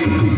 Thank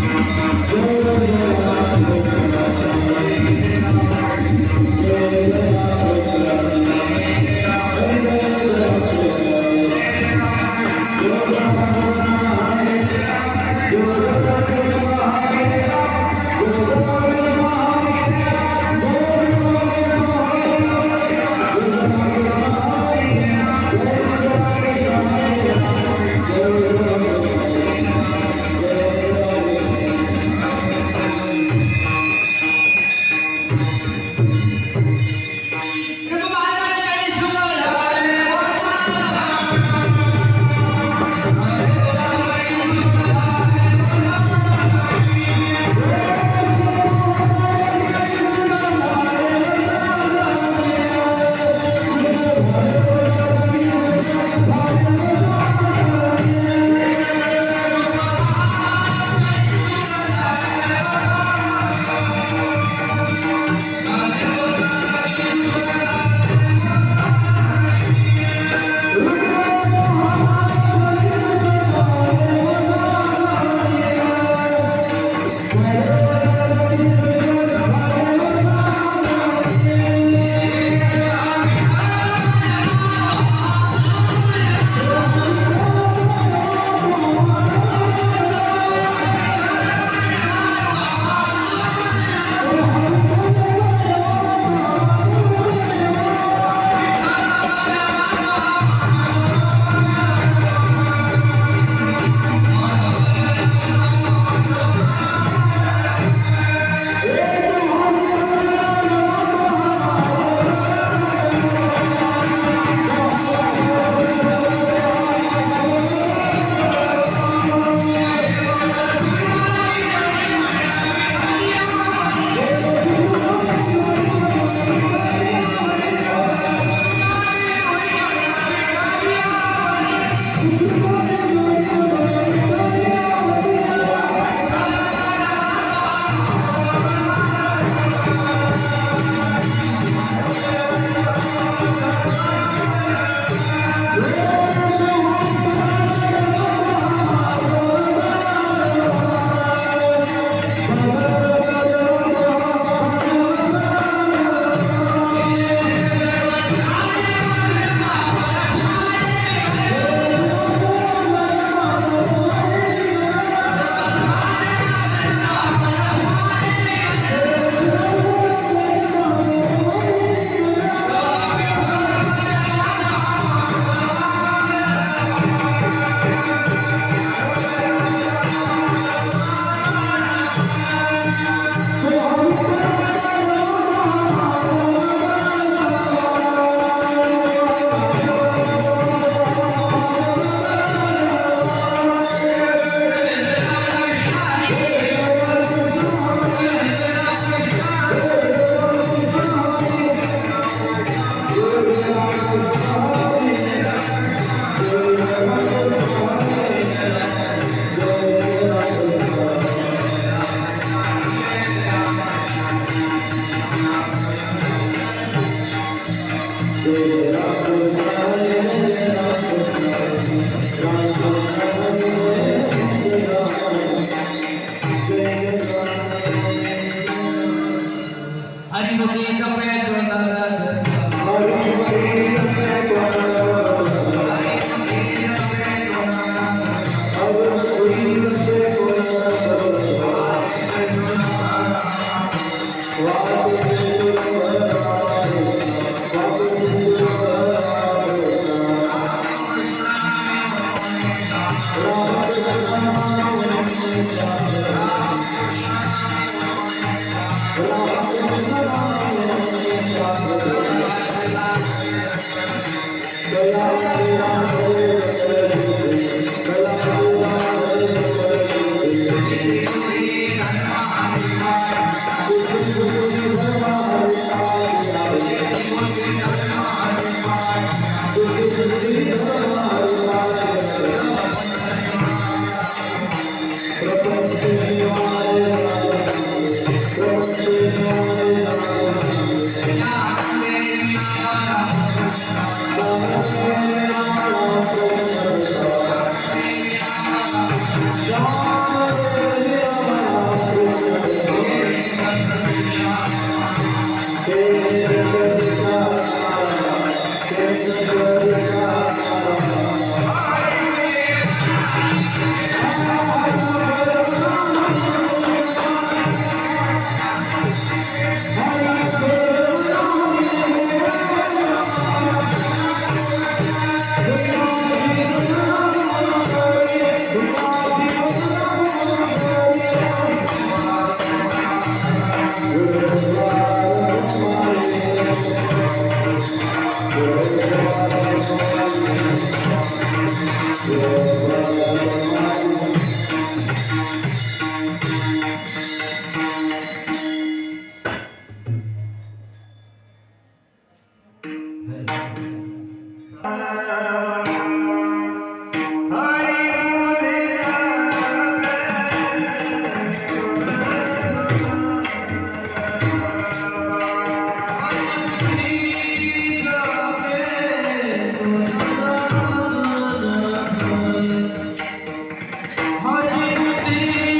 you. Hare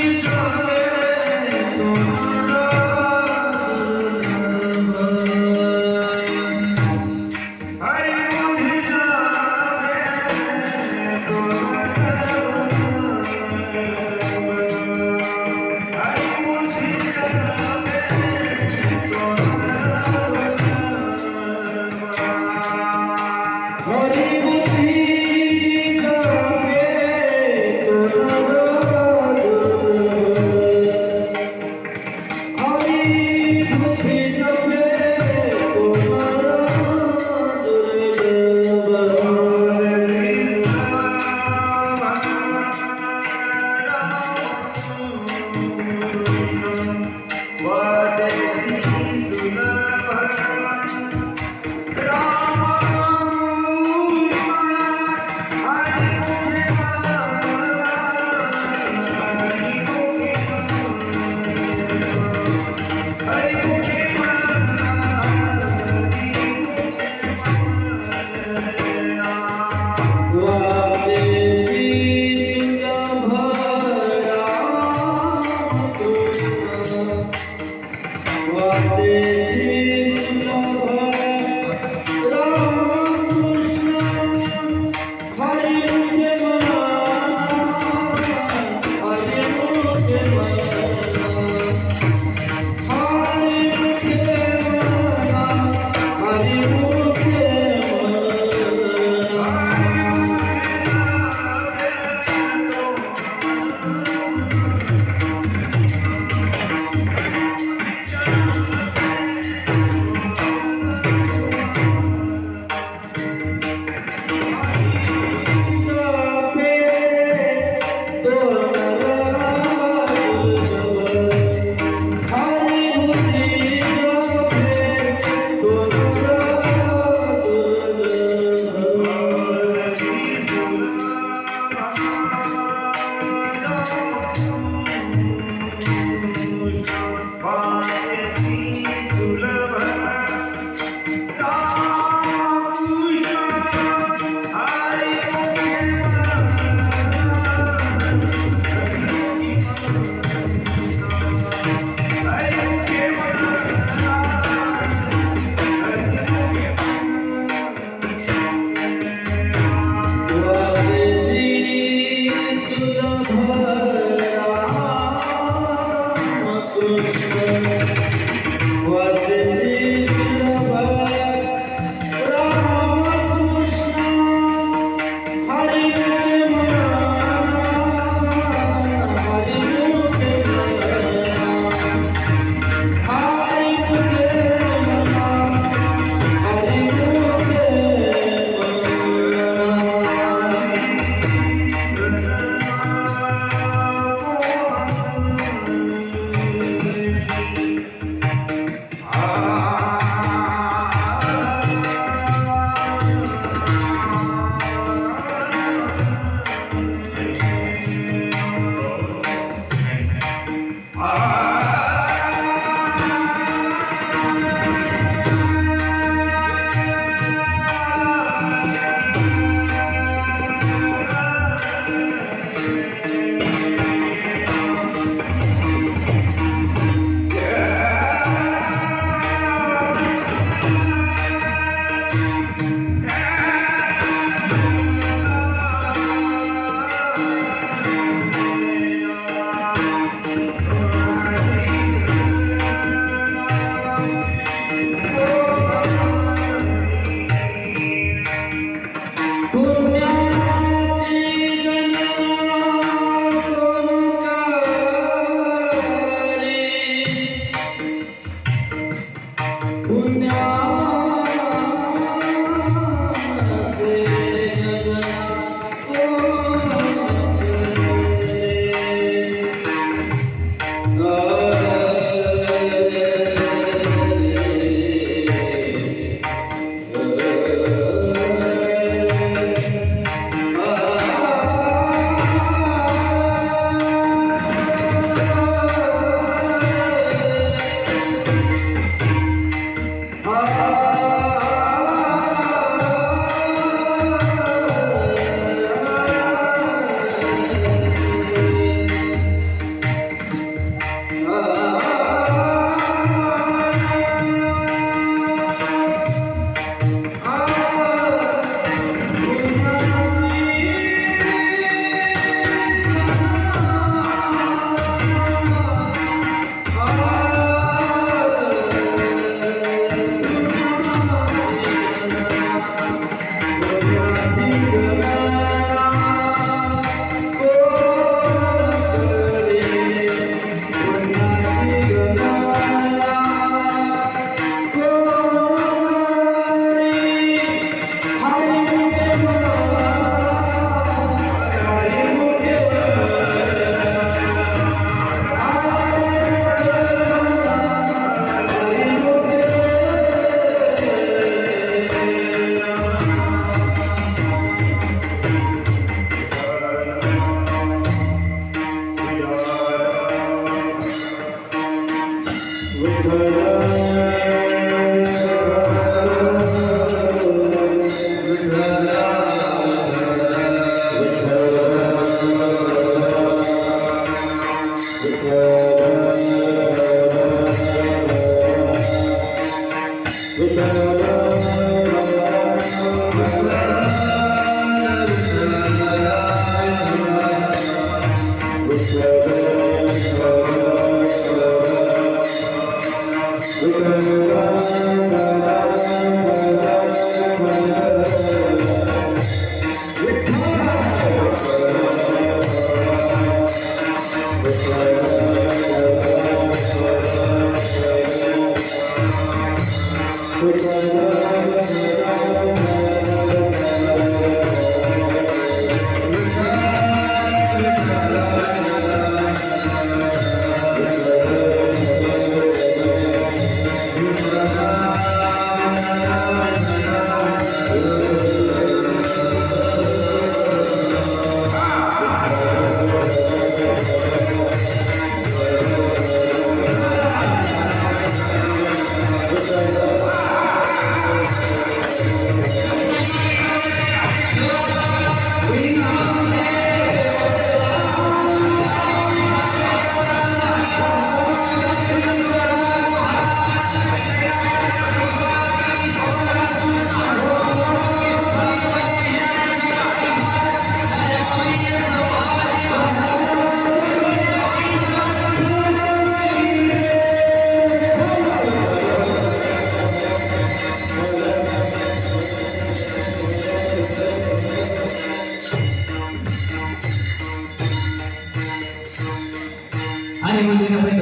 आणि मुलीने पण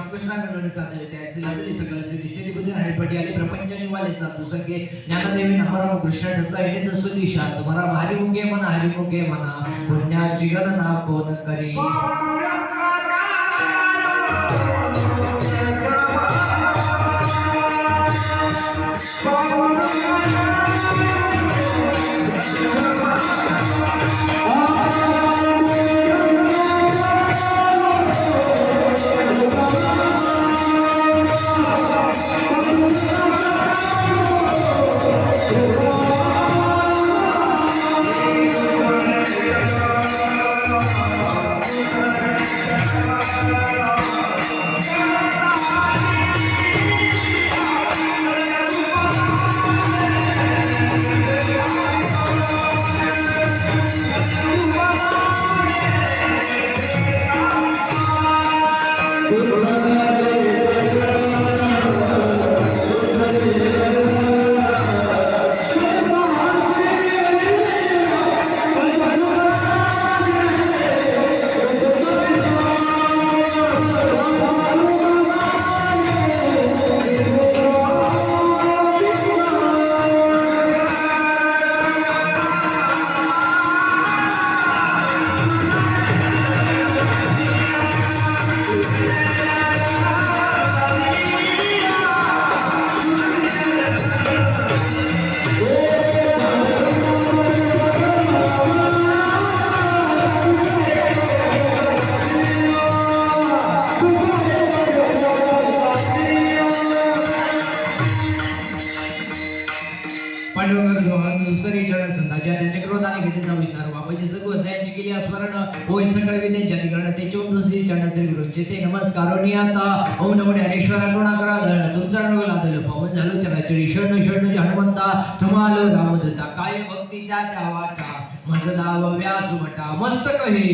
कृष्णाकडे साधले त्याचे लागले सगळं सिद्धी सिद्धीबुद्धी हरिपटी आले प्रपंच निवाले साधू संगे ज्ञानदेवी नमराम कृष्ण ठसा येणे दसुदी शांत मरा हरिमुखे म्हणा हरिमुखे म्हणा पुण्याची गणना कोण करी नमस्कारोनियाता ओम नमो ज्ञानेश्वर करुणा करा तुमचा अनुग्रह लादल पवन झालो चराचर ईश्वर ईश्वर हनुमंता तुम्हाला रामदत्ता काय भक्तीच्या त्या वाटा माझं नाव व्यास वटा मस्तक हे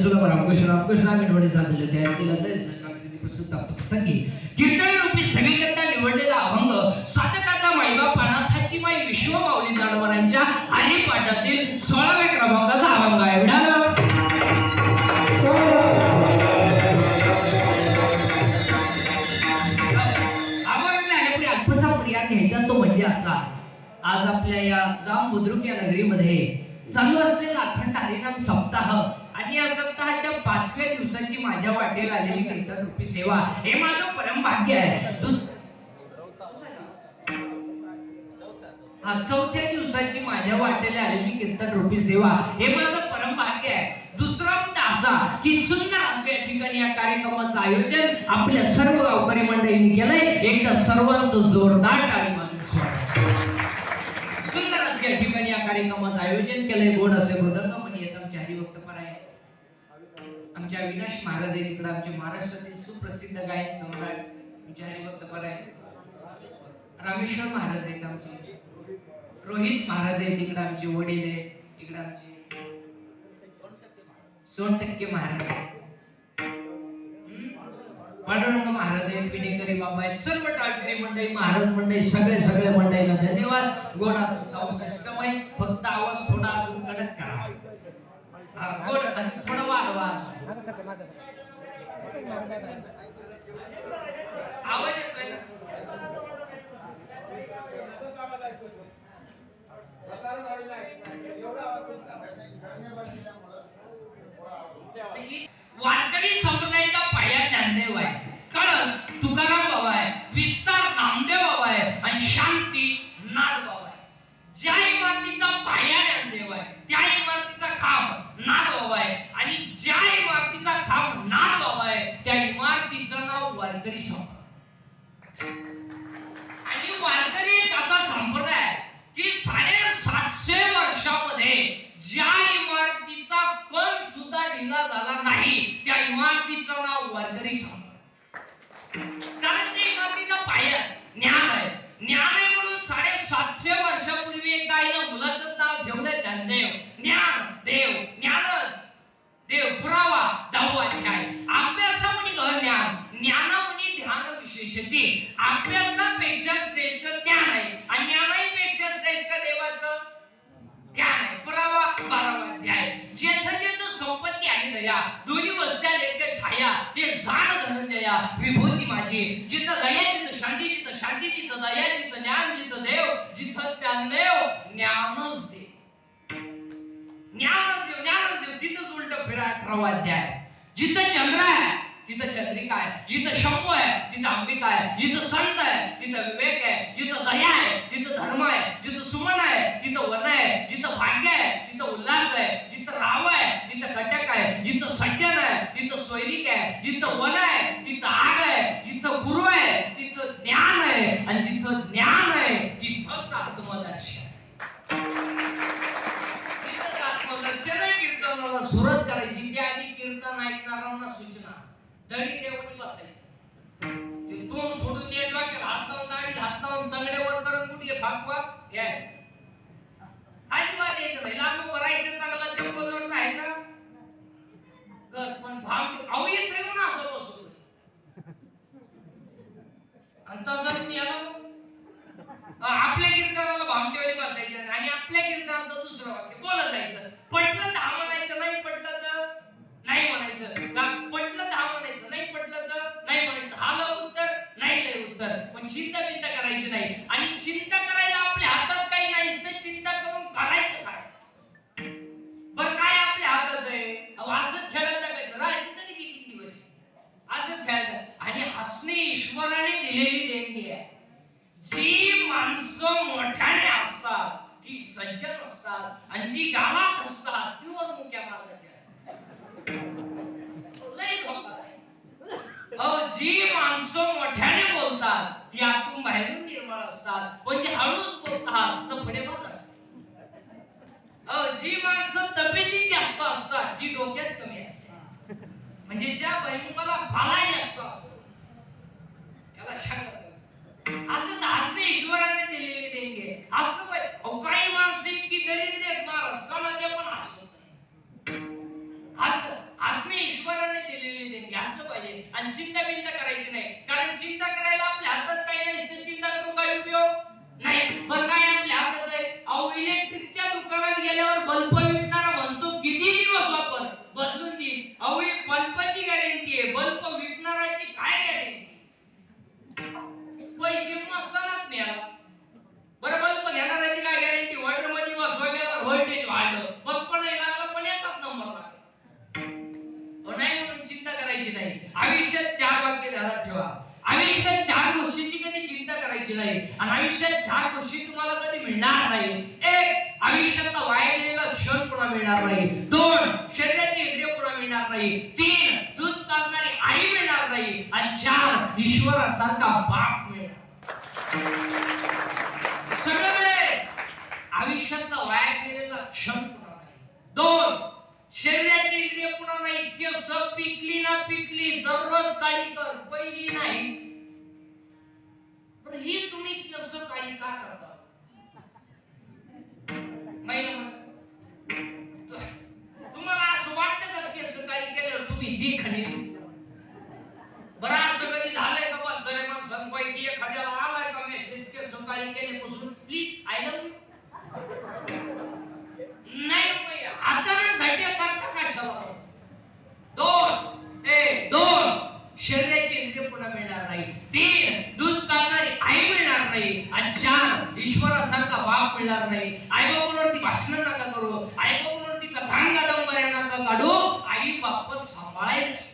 सुलभ रामकृष्ण विनवडे साधले त्याला तर सकाळी प्रसिद्ध प्रसंगी कीर्तन रूपी सगळीकरता निवडलेला अभंग साधकाचा माईबाप अनाथाची माई विश्वमाऊली दानवरांच्या हरिपाठातील 16व्या क्रमांकाचा अभंग आहे. विढाला घ्यायचा तो म्हणजे असा. आज आपल्या या जाम बुद्रुक या नगरीमध्ये चालू असलेला अखंड हरिनाम सप्ताह आणि या सप्ताहाच्या 5व्या दिवसाची माझ्या वाटेला आलेली कीर्तन रूपी सेवा हे माझं परम भाग्य आहे. चौथ्या दिवसाची माझ्या वाटेला आलेली कीर्तन रूपी सेवा हे माझं परम भाग्य आहे. दुसरा मुद्दा असा की सुंदर असे या ठिकाणी या कार्यक्रमाचं आयोजन आपल्या सर्व गावकरी मंडळींनी केलंय. एकदा सर्वांचं जोरदार टाळी वाजवून सुंदर असे या ठिकाणी या कार्यक्रमाचं आयोजन केलंय. गोड असे मृदंग म्हणी येत आमचे हरिभक्तपर आहे. आमच्या अविनाश महाराज आहे तिकडे आमचे महाराष्ट्रातील सुप्रसिद्ध गायक सम्राट आमचे हरिभक्तपर आहे. रामेश्वर महाराज आहेत आमचे. रोहित महाराज आहे तिकडे आमचे वडील आहे. तिकडे आमचे 100% महाराज आहेत. पांडुरंग महाराज आहेत. पिणेकरी बाबा आहेत. सर्व टाळकरी मंडळी महाराज मंडळी सगळे मंडळीला धन्यवाद. गोड असं साऊंड सिस्टम आहे. फक्त आवाज थोडा अजून कडक करा. गोड आणि थोडा वाढवा. आवाज येतोय वारकरी संप्रदायाचा पाया ज्ञानदेव आहे. कळस तुकाराम बाबा आहे. विस्तार नामदेव बाबा आहे आणि शांती नाद बाबा आहे. ज्या इमारतीचा पाया ज्ञानदेव आहे त्या इमारतीचा खांब नाद बाबा आहे आणि ज्या इमारतीचा खांब नाद बाबा आहे त्या इमारतीचं नाव वारकरी संप्रदाय. आणि वारकरी एक असा संप्रदाय आहे की 750 वर्षामध्ये ज्या इमारतीचा कण सुद्धा ढिला झाला नाही त्या इमारतीचं नाव वारकरी संप्रदाय. कारण त्या इमारतीचा पाया ज्ञान आहे. ज्ञान आहे म्हणून 750 वर्षापूर्वी एका आईनं मुलाचं नाव ठेवलं ज्ञानदेव. ज्ञान देव ज्ञानच देव पुरावा 10वा अध्याय. अभ्यासा म्हणी ज्ञान ज्ञाना म्हणी ध्यान विशेषची. अभ्यासापेक्षा श्रेष्ठ ज्ञान आहे आणि ज्ञानापेक्षा श्रेष्ठ देवाचं ज्ञान आहे. पुरावा 12वा अध्याय. जेथ जेथ संपत्ती आणि दया दोन्ही वस्त्या लेखे ठाया ते जाण धरून दया विभूती माझी. जिथं दया जिथं शांती जिथं शांती तिथं दया जिथं ज्ञान जिथं देव जिथं ज्ञानदेव ज्ञानच देव ज्ञानच देव तिथंच उलट फिरा 18वा अध्याय. जिथं चंद्र आहे तिथं चंद्रिका आहे. जिथं शंभू आहे तिथं अंबिका आहे. जिथं संत आहे तिथं विवेक आहे. जिथं दया आहे तिथं धर्म आहे. जिथं सुमन आहे तिथं वन आहे. जिथं भाग्य आहे तिथं उल्हास आहे. जिथं राव आहे तिथं कटक आहे. जिथं सज्जन आहे तिथं स्वैरिक आहे. जिथं वन आहे तिथं आग आहे. जिथं गुरु आहे तिथं ज्ञान आहे आणि जिथं ज्ञान आहे तिथंच आत्मदर्शन. तिथंच आत्मदर्शन आहे. कीर्तनाला सुरुवात करायची. त्या आधी कीर्तन ऐकणाऱ्यांना सूचना दडी देवणी बसायचं. ते तोंड सोडून नेट वाकेल हात लावून दाढी हात लावून तंगड्यावर करून कुठे फाकवा यायचं. अजिबात यायचं नाही. लागू वरायचं चांगला चप्पलवर राहायचा. पण भाग अहो येत नाही म्हणून असं बसू आणि तसं मी आपल्या कीर्तनाला भामटेवाली बसायचं आणि आपल्या कीर्तनाचं दुसरं वाक्य बोलत जायचं. पटलं तर हा म्हणायचं नाही पटलं तर नाही म्हणायचं. पटलं तर हा म्हणायचं नाही पटलं तर नाही म्हणायचं. हा लव उत्तर नाही लय उत्तर. पण चिंता करायची नाही. आणि चिंता करायला आपल्या हातात काही नाही तर चिंता करून करायचं काय. बरं काय आपल्या हातात आहे. असंच खेळायला लागायचं. राहायचं तरी किती दिवस असंच खेळायचं. आणि हसणे ईश्वराने दिलेली देणगी आहे. जी माणसं मोठ्याने असतात ती सज्जन असतात आणि जी गावात असतात तीवर मुक्या मार्गाची असतात. लय धोका आहे. जी माणसं मोठ्याने बोलतात ती आतून बाहेरून निर्मळ असतात पण जे हळूच बोलतात तर पुढे पण असतात. जी माणसं तब्येतीत जास्त असतात ती डोक्यात कमी असते. म्हणजे ज्या बैमुखाला फाला जास्त असतो त्याला शांत असं हसणे ईश्वराने दिलेले देणगे. असं काही माणसं इतकी दरिद्र आहेत महाराष्ट्रामध्ये पण हसत आयुष्यात 4 गोष्टी तुम्हाला कधी मिळणार नाही. 1 आयुष्यातला वाया गेलेला क्षण पुन्हा मिळणार नाही. 2 शरीराची इंद्रिय पुन्हा मिळणार नाही. 3 दूध पाजणारी आई मिळणार नाही. आणि 4 ईश्वरासारखा बाप मिळणार. सगळं मिळेल, आयुष्यातला वाया गेलेला क्षण पुन्हा नाही. 2 शरीराची इंद्रिय पुन्हा नाही. केस पिकली ना पिकली दररोज काळी कर, पहिली नाही. पण ही तुम्ही केस काळी का करता? तुम्हाला असं वाटतं का केस काळी केल्यावर तुम्ही देखणे दिसता? बरं असं कधी झालंय का बा सरे माणसांपैकी एखाद्याला आलाय का मेसेज केस काळी केल्यापासून प्लीज आय लव्ह यू? नाही बाई, हाताने करता कशाला? 2 शरीराची इंद्रिय पुन्हा मिळणार नाही. 3 दूध पाजणारी आई मिळणार नाही. आणि 4 ईश्वरासारखा बाप मिळणार नाही. आई बापावरती भाषण नका करू, आई बापावरती कथा कादंबऱ्या नका काढू. आई बाप सांभाळायचं.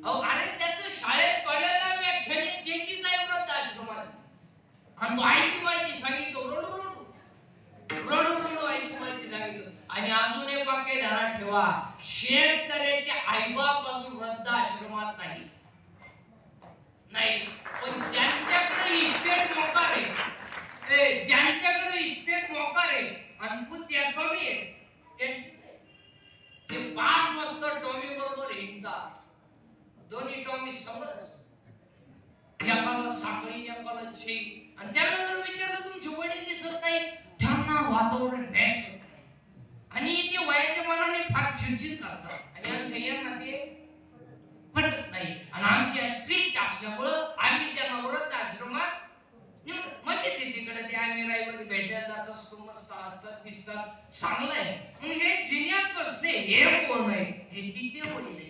अरे त्याचं शाळेत कॉलेजला व्याख्यान त्याचीच आहे वृद्धाश्रमात. आणि तो आईची माहिती सांगितलं, रडू आईची माहिती सांगितलं. आणि अजून एक वाक्य ध्यानात ठेवा, शेतकऱ्याचे आईबाप अजून वृद्धाश्रमात नाही. पण ज्यांच्याकडे इस्टेट मोकार आहे, ज्यांच्याकडे इस्टेट मोकार आहे आणि बुद्धी कमी आहे, ते 5 वाजता टॉमी बरोबर हिंडतात. दोन्ही टॉमी समज, एकाला साखळी एकाला छेई. आणि त्याला जर विचारलं तुमची वडील दिसत नाही, त्यांना वातावरण मॅच होत नाही आणि ते वयाच्या मनाने फार चिडचिड करतात. आणि आमच्या यांना ते पटत नाही. आणि आमची स्ट्रिक्ट असल्यामुळं आम्ही त्यांना वृद्धाश्रमात म्हणजे तिकडे ते आम्ही राईवर भेटायला जात असतो, मस्त असतात दिसतात, चांगलं आहे. मग हे जिन्यात बसले, हे कोण आहे? हे तिचे वडील आहे.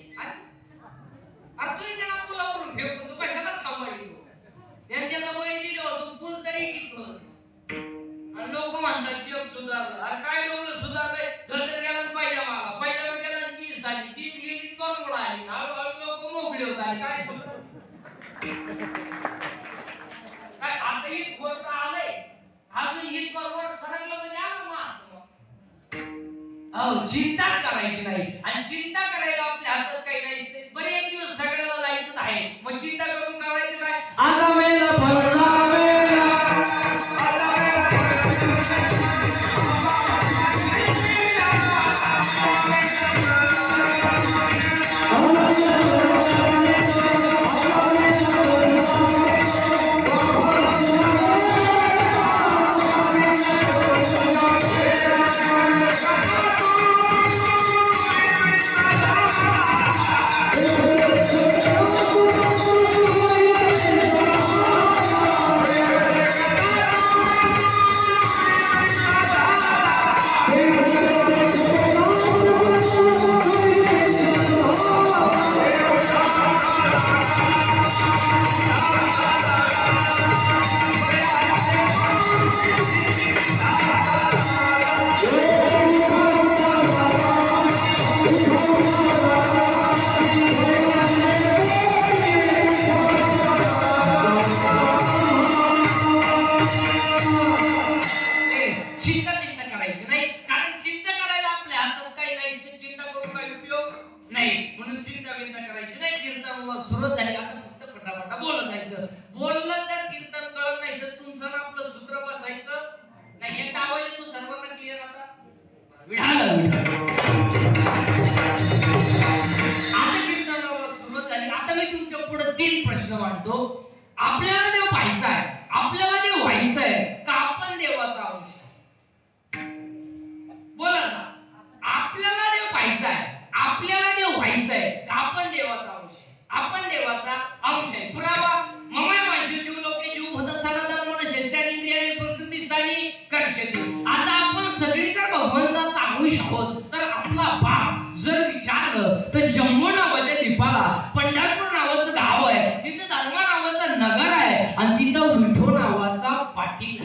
तुम्ही त्यांना पुलावरून फेकतो, तू कशाला सांभाळतो? त्यांच्या बळी दिलं होतं, पूल तरी टिकलं. आणि लोक म्हणतात जग सुधारलं. अरे काय डोकं सुधारलंय? तर गेला पाहिजे मला, पहिल्या गेला 30 झाली, 30 गेली बरोबर आली, हळूहळू लोक मोकळे होत आले. काय सुधार काय? आता ही खोट आलंय, अजून ही बरोबर सरकलं म्हणजे आलं मग. चिंताच करायची नाही. आणि चिंता करायला आपल्या हातात काही नाही. बरे एक दिवस सगळ्याला जायचं आहे, मग चिंता करून करायचं काय? आजा मेला भरला आपल्याला देव पाहायचा आहे, आपल्याला देव व्हायचं आहे का आपण देवाचा अंश? बोला ना, आपल्याला देव पाहायचा आहे, आपल्याला देव व्हायचं आहे का आपण देवाचा अंश आहे? आपण देवाचा अंश आहे. पुरावा ममय माणसे जीव लोके जीव भूत सनातन मन शेष्टानी इंद्रियानी प्रकृती स्थानी कर्षती. आता आपण सगळी जर भगवंताचा अंश आहोत तर आपला बाप जर विचारलं तर जम्मू नावाच्या द्वीपाला पंढरपूर नावाचं गाव आहे, तिथं धर्मा नावाचं नगर आहे आणि तिथं विठो नावाचा पाटी.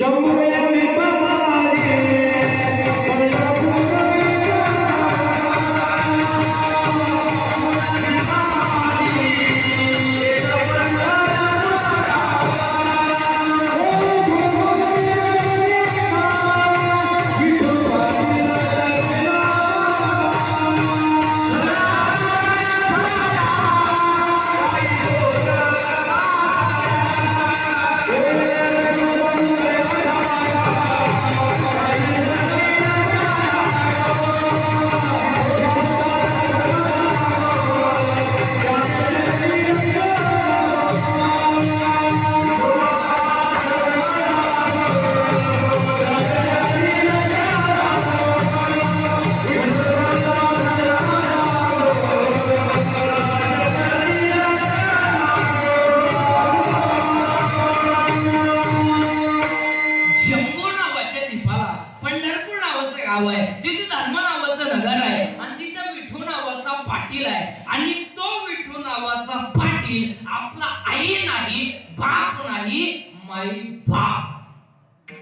गाव आहे, तिथे धर्म नावाचं नगर आहे आणि तिथं विठू नावाचा पाटील आहे. आणि तो विठू नावाचा पाटील आपला आई नाही, बाप नाही, माई बाप.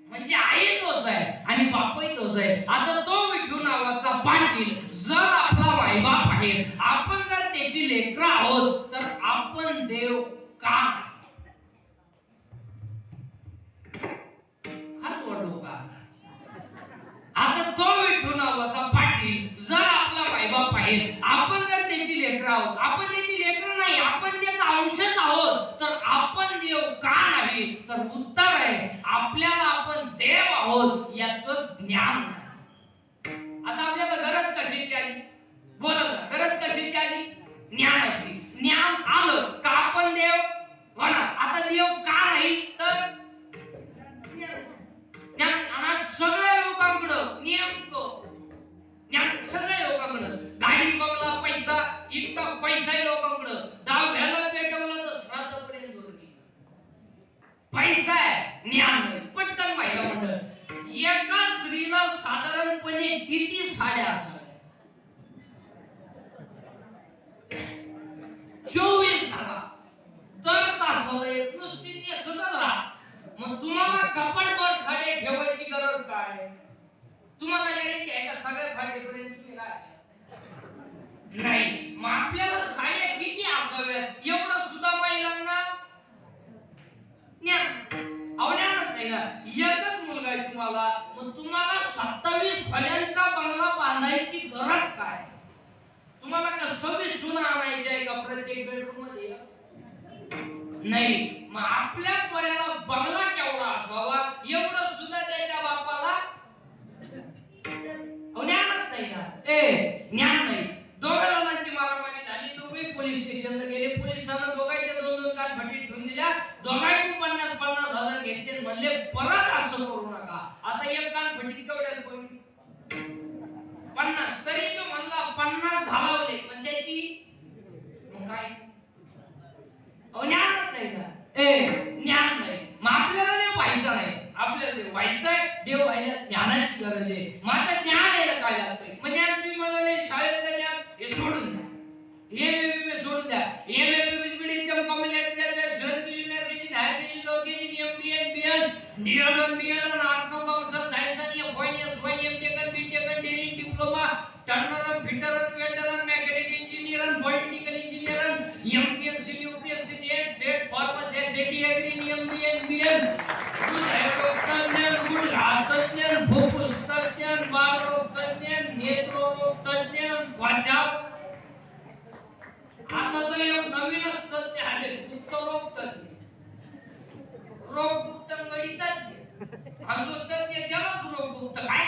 म्हणजे आई तोच आहे आणि बापही तोच आहे. आता तो विठू नावाचा पाटील जर आपला मायबाप आहे, आपण जर त्याची लेकरं आहोत, तर आपण देव का हाच वडलो का? आता तो विठू नावाचा पाटील जर आपला मायबाप आहे, आपण जर त्याची लेकरं आहोत, आपण त्याची लेकरं नाही, आपण त्याचा अंशच आहोत, तर आपण देव का नाही? तर उत्तर आहे आपल्याला आपण देव आहोत याचं ज्ञान नाही. आता आपल्याला गरज कशाची आली? बोला, गरज कशाची आली? ज्ञानाची. ज्ञान आलं का आपण देव म्हणा. आता देव का नाही? तर ज्ञान सगळ्या लोकांकडं नेमकं ज्ञान सगळ्या लोकांकडं. गाडी, बंगला, पैसा, इतका पैसा आहे लोकांकडं. दहाव्याला पेटवलं तर श्राद्धपर्यंत जोडली. पैसा आहे, ज्ञान नाही. पटकन महिला मंडळ. एका स्त्रीला साधारणपणे किती साड्या असाव्या? 24 धागा. तर तासाला एक नुसती सुद्धा राहा. मग तुम्हाला कपाटभर साड्या ठेवायची गरज काय? तुम्हाला गॅरंटी आहे का सगळ्या फाटेपर्यंत तुम्ही राहशाल? नाही. मग आपल्याला साड्या किती असाव्यात एवढं सुद्धा महिलांना ज्ञान आवडत नाही ना. एकच मुलगा आहे तुम्हाला, मग तुम्हाला 27 फळ्यांचा बंगला बांधायची गरज काय? तुम्हाला का 26 सुना आणायच्या आहे का प्रत्येक बेडरूम मध्ये? नाही. मग आपल्या पोराला बंगला केवढा असावा एवढं सुद्धा त्याच्या बापाला ज्ञानच नाही ना. ज्ञान नाही. दोघा जणांची मारामारी झाली, दोघे पोलीस स्टेशनला गेले. पोलिसांना दोघांच्या 2-2 कान फटी ठेवून दिल्या. दोघांनी 50,000 घेतले. म्हणले परत असं करू नका. आता एक कान फटी केवढ्याला पडली? 50. तरी तो म्हणला 50 घालवले, पण त्याची मग काय? ज्ञानच नाही ना. ज्ञान नाही. मग आपल्याला देव व्हायचं नाही. आपल्याला देव व्हायचंय, देव व्हायला ज्ञानाची गरज आहे. मग आता ज्ञान यायला काय लागतंय? म्हणजे आज तुम्ही म्हणाले शाळेतलं ज्ञान हे सोडून द्या, हे सोडून द्या. Diploma, turner, fitter, welder, mechanical engineer, political engineer, MPSC, UPSC, NET, SET, pharmacy, SAT, agri, MBA, BEd, गुड हातज्ञ, फुफ्फुसतज्ञ, बाळरोगतज्ञ, नेत्ररोगतज्ञ, वाचा. आता तो एक नवीनच तज्ञ आले, गुप्तरोगतज्ञ, रोगगुप्त गणितज्ञ, अजून तज्ञ त्यालाच रोगगुप्त काय?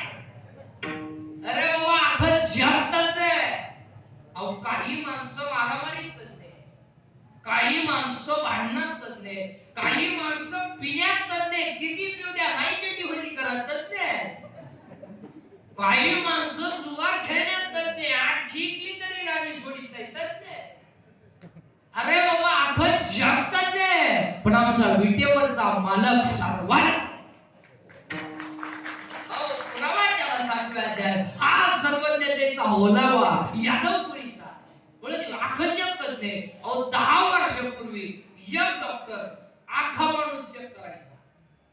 अरे बाबा अखं जग तज्ञ. अहो काही माणसं मारामारीत तज्ञ, काही माणसं भांडणात तज्ञ, काही माणसं पिण्यात तज्ञ, किती पिऊ द्या नाही चेटी होली करत तज्ञ, काही माणसं जुगार खेळण्यात तज्ञ, आठ जिंकली तरी राणी सोडित नाही तज्ञ. अरे बाबा अखं जग तज्ञ, पण आमचा विटेवरचा मालक सर्वात हा सर्वज्ञतेचा ओलावा यादवपुरीचा. बोलत अखं जग तज्ञ. अहो 10 वर्षापूर्वी एक डॉक्टर आखा माणूस चेक करायचा.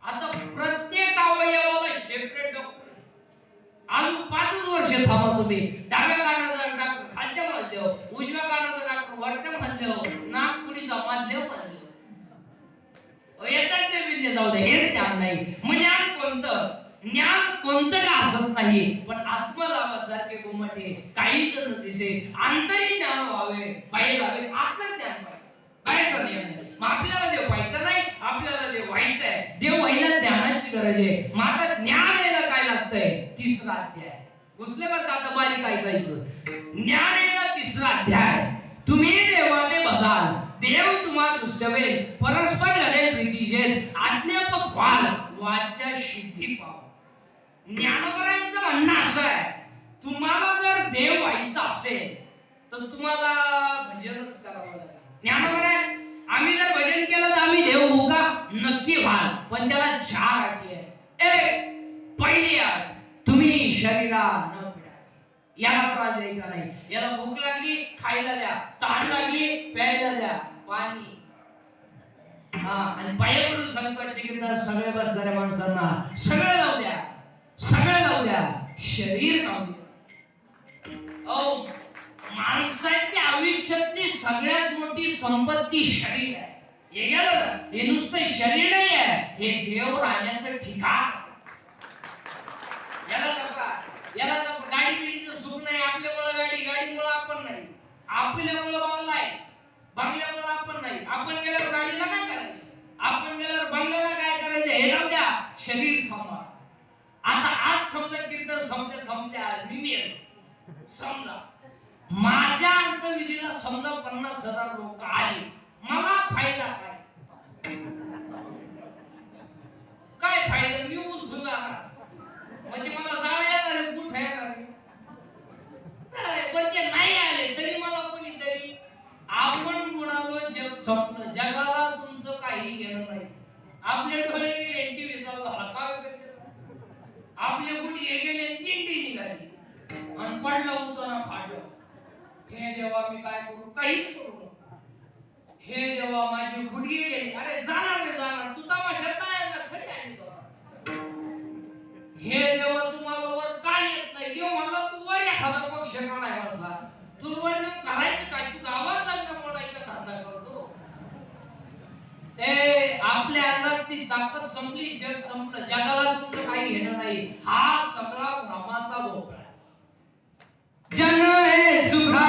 आता प्रत्येक अवयवाला सेपरेट डॉक्टर. अजून 5 वर्ष थांबा तुम्ही. डाव्या कानाचा डॉक्टर खालच्या मजल्यावर, उजव्या कानाचा डॉक्टर वरच्या मजल्यावर, नागपुडीचा मजल्यावर येतात ते विद्या. जाऊ दे, हे ज्ञान नाही. मग ज्ञान कोणतं? ज्ञान कोणतं का असत नाही, पण आत्मलाभासारखे गोमटे काही जण दिसे. आंतरिक ज्ञान व्हावे, बाहेर व्हावे, आत्म ज्ञान पाहिजे, बाहेरचं ज्ञान नाही. मग आपल्याला देव व्हायचं नाही, आपल्याला देव व्हायचंय. देव व्हायला ज्ञानाची गरज आहे. मात्र ज्ञान यायला काय लागतंय? 3रा अध्याय. घुसले बरं का? आता बारीक ऐकायचं. ज्ञान यायला 3रा अध्याय. तुम्ही देवाने बजाल, देव तुम्हाला दृष्टवेल, परस्पर घडेल प्रीतिशेत, आज्ञापक व्हाल, वाचा सिद्धी पाव. ज्ञानोबरांचं म्हणणं असं आहे, तुम्हाला जर देव व्हायचं असेल तर तुम्हाला भजनच करावं लागेल. ज्ञानोबर आम्ही जर भजन केलं तर आम्ही देव होऊ का? नक्की व्हाल, पण त्याला 4 अटी आहेत. पहिली अट, तुम्ही शरीरा न पिडा, याला त्रास द्यायचा नाही. याला भूक लागली खायला द्या, तहान लागली प्यायला द्या पाणी. आणि पायाकडून संकटचे कीर्तन सगळे बसणाऱ्या माणसांना सगळं जाऊ द्या, सगळं जाऊ द्या, शरीर जाऊ द्या. माणसाच्या आयुष्यातली सगळ्यात मोठी संपत्ती शरीर आहे. हे गेलं, हे नुसतं शरीर नाही आहे, हे देव राहण्याचं ठिकाण. याला गाडी बिडीचं सुख नाही. आपल्यामुळे गाडी, गाडीमुळे आपण नाही. आपल्यामुळे बंगला आहे, बंगल्यामुळे आपण नाही. आपण गेल्यावर गाडीला काय करायचं, आपण गेल्यावर बंगल्याला काय करायचं, हे राहू द्या. शरीर सांभाळ. आता आज समजा कीर्तन समजा आज मी समजा माझ्या अंतविधीला समजा 50,000 लोक आले, मला फायदा काय? काय फायदा? मी उठून जाणार म्हणजे मला जाळ येणार आहे, कुठे येणार आहे? पण ते नाही आले तरी मला कोणीतरी, आपण म्हणालो जग संपलं, जगाला तुमचं काही घेणं नाही. आपले डोळे गेले टीव्ही चालू झाला, काय आपले गुडघे गेले चिंटी निघाली आणि पडलं उताना फाटलं. हे देवा मी काय करू, काहीच करू नको. हे देवा माझे गुडघे गेले, अरे जाणार रे जाणार, तू तमाशात नाही ना खरी आहे. हे देवा तुम्हाला वर काय येत नाही. देव म्हणला तू वर एखादा पक्ष काढाय बसला, तू वर करायचं काय, तू गावात लग्न मोडायचा धंदा करतो. ते आपल्या अंगात ती ताकद संपली, जग संपलं, जगाला तुमचं काही घेणं नाही. हा सगळा भ्रमाचा भोपळा. जन हे सुखा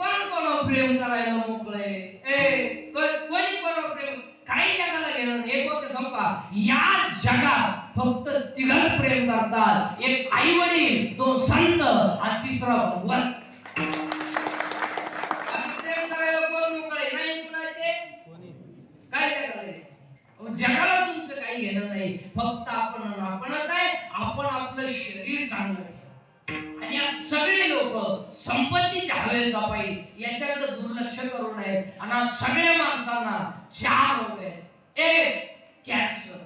कोण कोणावर प्रेम करायला मोकळे? कोणी कोणावर प्रेम? काही जगाला गेलं नाही. एक वाक्य सांगू का? या जगात फक्त तिघच प्रेम करतात. एक आई वडील, दोन संत आणि तिसरा भगवान. प्रेम करायला कोण मोकळे नाही कुणाचे? काय जगाला तुमचं काही घेणं नाही. फक्त आपणच आहे. आपण आपलं शरीर चांगलं आणि आज सगळे लोक संपत्तीच्या हवेस पायी याच्याकडे दुर्लक्ष करू नये. आणि आज सगळ्या माणसांना 4 रोग आहेत. 1 कॅन्सर,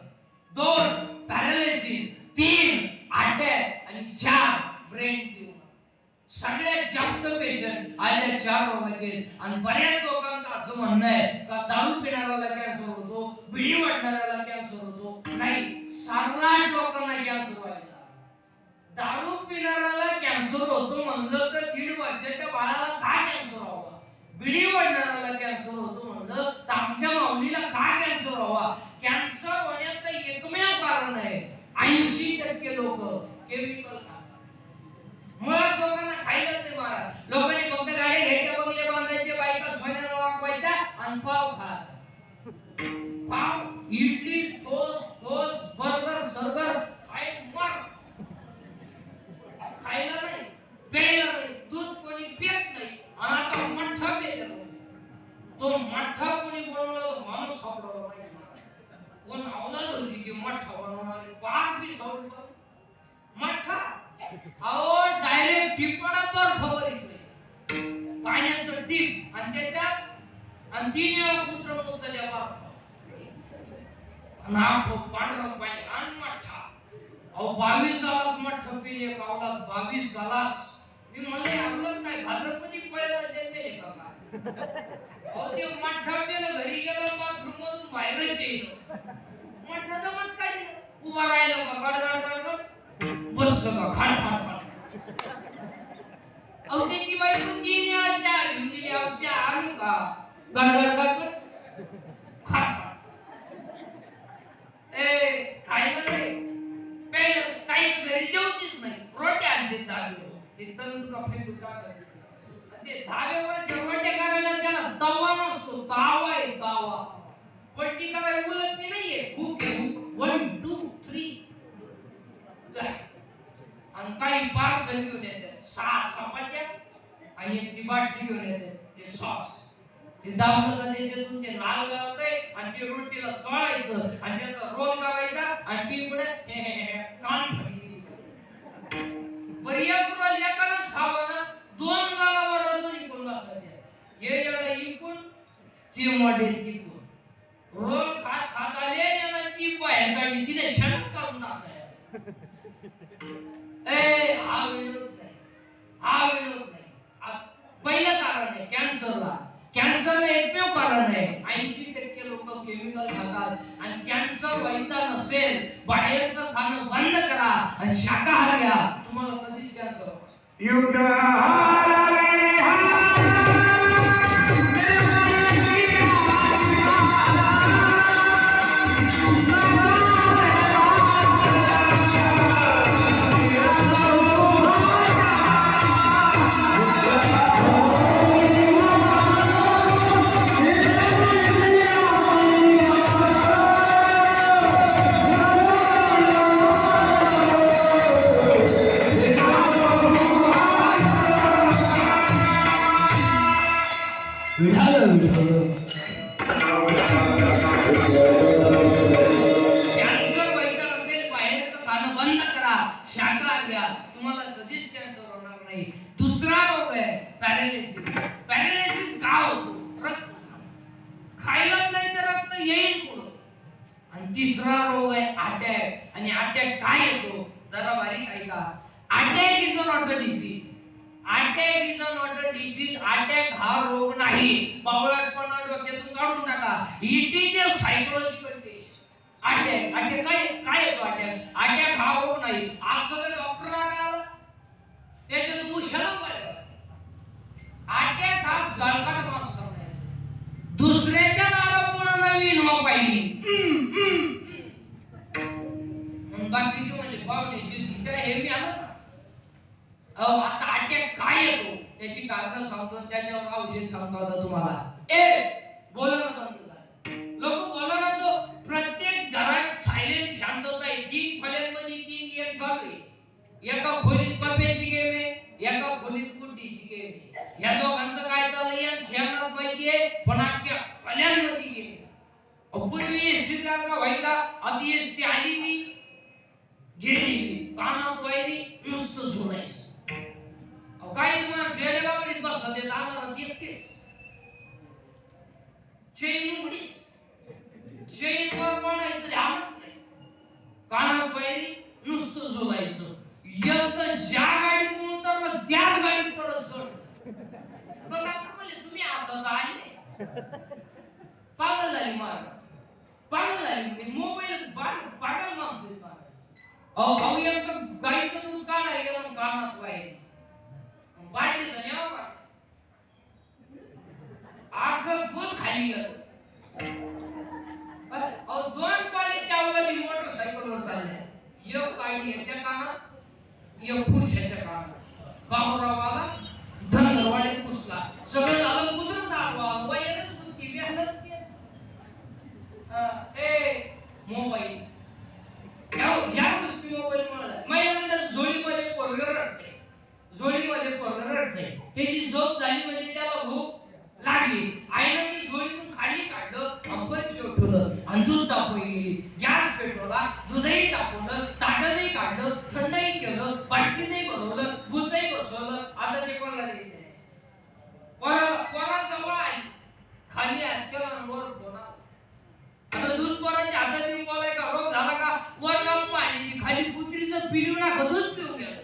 2 पॅरालिसिस, 3 अटॅक आणि 4 ब्रेन ट्यूमर. सगळ्यात जास्त पेशंट आज 4 रोगाचे. आणि बऱ्याच लोकांचं असं म्हणणं आहे का दारू पिणाऱ्याला कॅन्सर होतो, बिडी वाटणाऱ्याला कॅन्सर होतो. नाही, 60 लोकांना कॅन्सर व्हायला. दारू पिणाऱ्याला कॅन्सर होतो म्हणलं तर 1.5 वर्षाच्या बाळाला का कॅन्सर व्हावा? बिडी वाटणाऱ्याला कॅन्सर होतो म्हणलं तर आमच्या माऊलीला का कॅन्सर व्हावा? कॅन्सर होण्याचं एकमेव कारण आहे 80% लोक केमिकल खातात. मुळात लोकांना खायलाच नाही महाराज. लोकांनी फक्त गाडी घ्यायच्या, बंगले बांधायचे, बायका सोन्याला वागवायच्या आणि पाव खायचा. पाव, इडली, टोस्ट, बर्गर, सर्गर खायला नाही, प्यायला नाही. दूध कोणी पित नाही. आणि आता मठ्ठा प्यायला. तो मठ्ठा कोणी बनवला माणूस सापडला नाही. कोण अवलाद होती की मठ्ठा बनवणारी? पाक बी सापडला मठ्ठा. अहो डायरेक्ट टिपणात बर्फावर येतोय, पाण्याचं टीप आणि त्याच्यात आणि 3 वेळा पुत्र उचलल्या बर्फ आणि पांढरं पाणी आणि मठ्ठा. अहो 22 ग्लास मठ्ठा पिले पावलात. 22 ग्लास. मी म्हणले आपलंच नाही, भाद्रपदी पहिला जन्मेले का? अहो ते मठ्ठा पिलं, घरी गेलो, बाथरूम मधून बाहेरच येईल. मठ्ठा जमच काढलं, उभा राहिलं का गडगड बसलं का खाट खाट खाट. अहो त्याची बायको 3 वेळा चहा घेऊन दिली. अहो चहा आणू का? गडगड गडगड खाट खाट. खायला नाही, प्यायला काही घरी जेवतीच नाही. रोट्या आणते धाब्यावर, ते तंदूर कापले सुद्धा ते धाब्यावर रोट्या करायला त्याला तवा नसतो. तावा आहे तावा. पट्टी करायला उलट नाहीये. हुक आहे हुक. 1 2 3 आणि काही पार्सल घेऊन येतात. 6 चपात्या आणि एक ती बाटली घेऊन येते ते सॉस. ते दाबलं का त्याच्यातून ते लाल गावतंय आणि ते रोटीला चोळायचं आणि त्याचा रोल करायचा आणि ती पुढे कान फडली. पर्याय रोल एकाच खावं ना. 2 जणांवर दोन्ही कोण बसतात. हे जरा इकून ते मॉडेल तिकून रोल खात खात आले. याला चीप बाहेर काढली. तिने शर्ट काढून टाकाय. हा विनोद नाही, हा विनोद नाही. पहिलं कारण आहे कॅन्सरला. कॅन्सरला एकमेव कारण आहे 80% लोक केमिकल खातात. आणि कॅन्सर व्हायचा नसेल बाहेरचं खाणं बंद करा आणि शाकाहार घ्या. तुम्हाला कधीच कॅन्सर तिसरा रोग आहे अटॅक. आणि अटॅक काय येतो जरा बारीक ऐका. Attack is not a disease. Attack is not a disease. Attack हा रोग नाही. बावळटपणा डोक्यातून काढून टाका. It is a psychological test. Attack attack काय येतो? अटॅक हा रोग नाही. आज सगळं डॉक्टरांना आलं त्याच्यात उशाला पाहिजे. अटॅक हा जळकाट माणसा नाही. दुसऱ्याच्या नावामुळे नवीन हो पाहिजे. बाकीचे म्हणजे पाहुणे जे हे मी आलं आता अटॅक काय येतो त्याची कारण सांगतो, त्याच्यावर औषध सांगतो आता तुम्हाला. बोलणं बंद झालं, लोक बोलणार. प्रत्येक घरात सायलेंट शांतता आहे. 3 खोल्यांमध्ये 3 गेम चालू आहे. एका खोलीत पप्प्याची गेम आहे, एका खोलीत कुट्टीची गेम आहे. या दोघांचं काय चाललंय या शेणात माहितीये, पण अख्ख्या खोल्यांमध्ये गेम. पूर्वी एसटी का व्हायचा, आधी एसटी आली मी गेली, कानात वायरी नुसतं झोनायचं. काय तुम्हाला शेडे बाबडीत बसत येत आला एकटेच चेन उघडीच चेन वर म्हणायचं ध्यान, कानात वायरी नुसतं झोलायचं. एक ज्या गाडीतून उतरलं त्याच गाडीत परत सोड. तुम्ही आता आले पागल झाली मार, पागल झाली. मोबाईल पागल माणसं अहो एक गाईचं दूध काढायला गेलं कानात वायरी बाटली धन्या का आग दूध खाली गेलं. अहो 2 कॉलेज चावली मोटरसायकलवर चालल्या, एक काढली याच्या कानात एक पुरुषाच्या कानात. बाबूरावाला धनगरवाडीत घुसला, सगळं झालं कुठं चालवा वयरच बुद्धी मेहनत मोबाईल ह्या गोष्टी मोबाईल मुळे महिन्यानंतर जोडीमध्ये पोरगं रडते, जोडीमध्ये पोरगं रडते. त्याची झोप झाली म्हणजे त्याला भूक लागली, आईनं ती झोडीतून खाली काढलं, पैसे उठवलं आणि दूध तापवली, गॅस पेटवला, दूधही तापवलं, ताटही काढलं, थंडही केलं, बाटलीतही भरवलं, भूतही बसवलं. आता ते कोणाला द्यायचं आहे? कोणाजवळ आहे? खाली आजच्या वर कोणा आता दूध पोराच्या हातात देऊन बोलाय का रोग झाला का वर जाऊन पाणी खाली कुत्रीचं पिलू ना दूध पिऊन गेलं.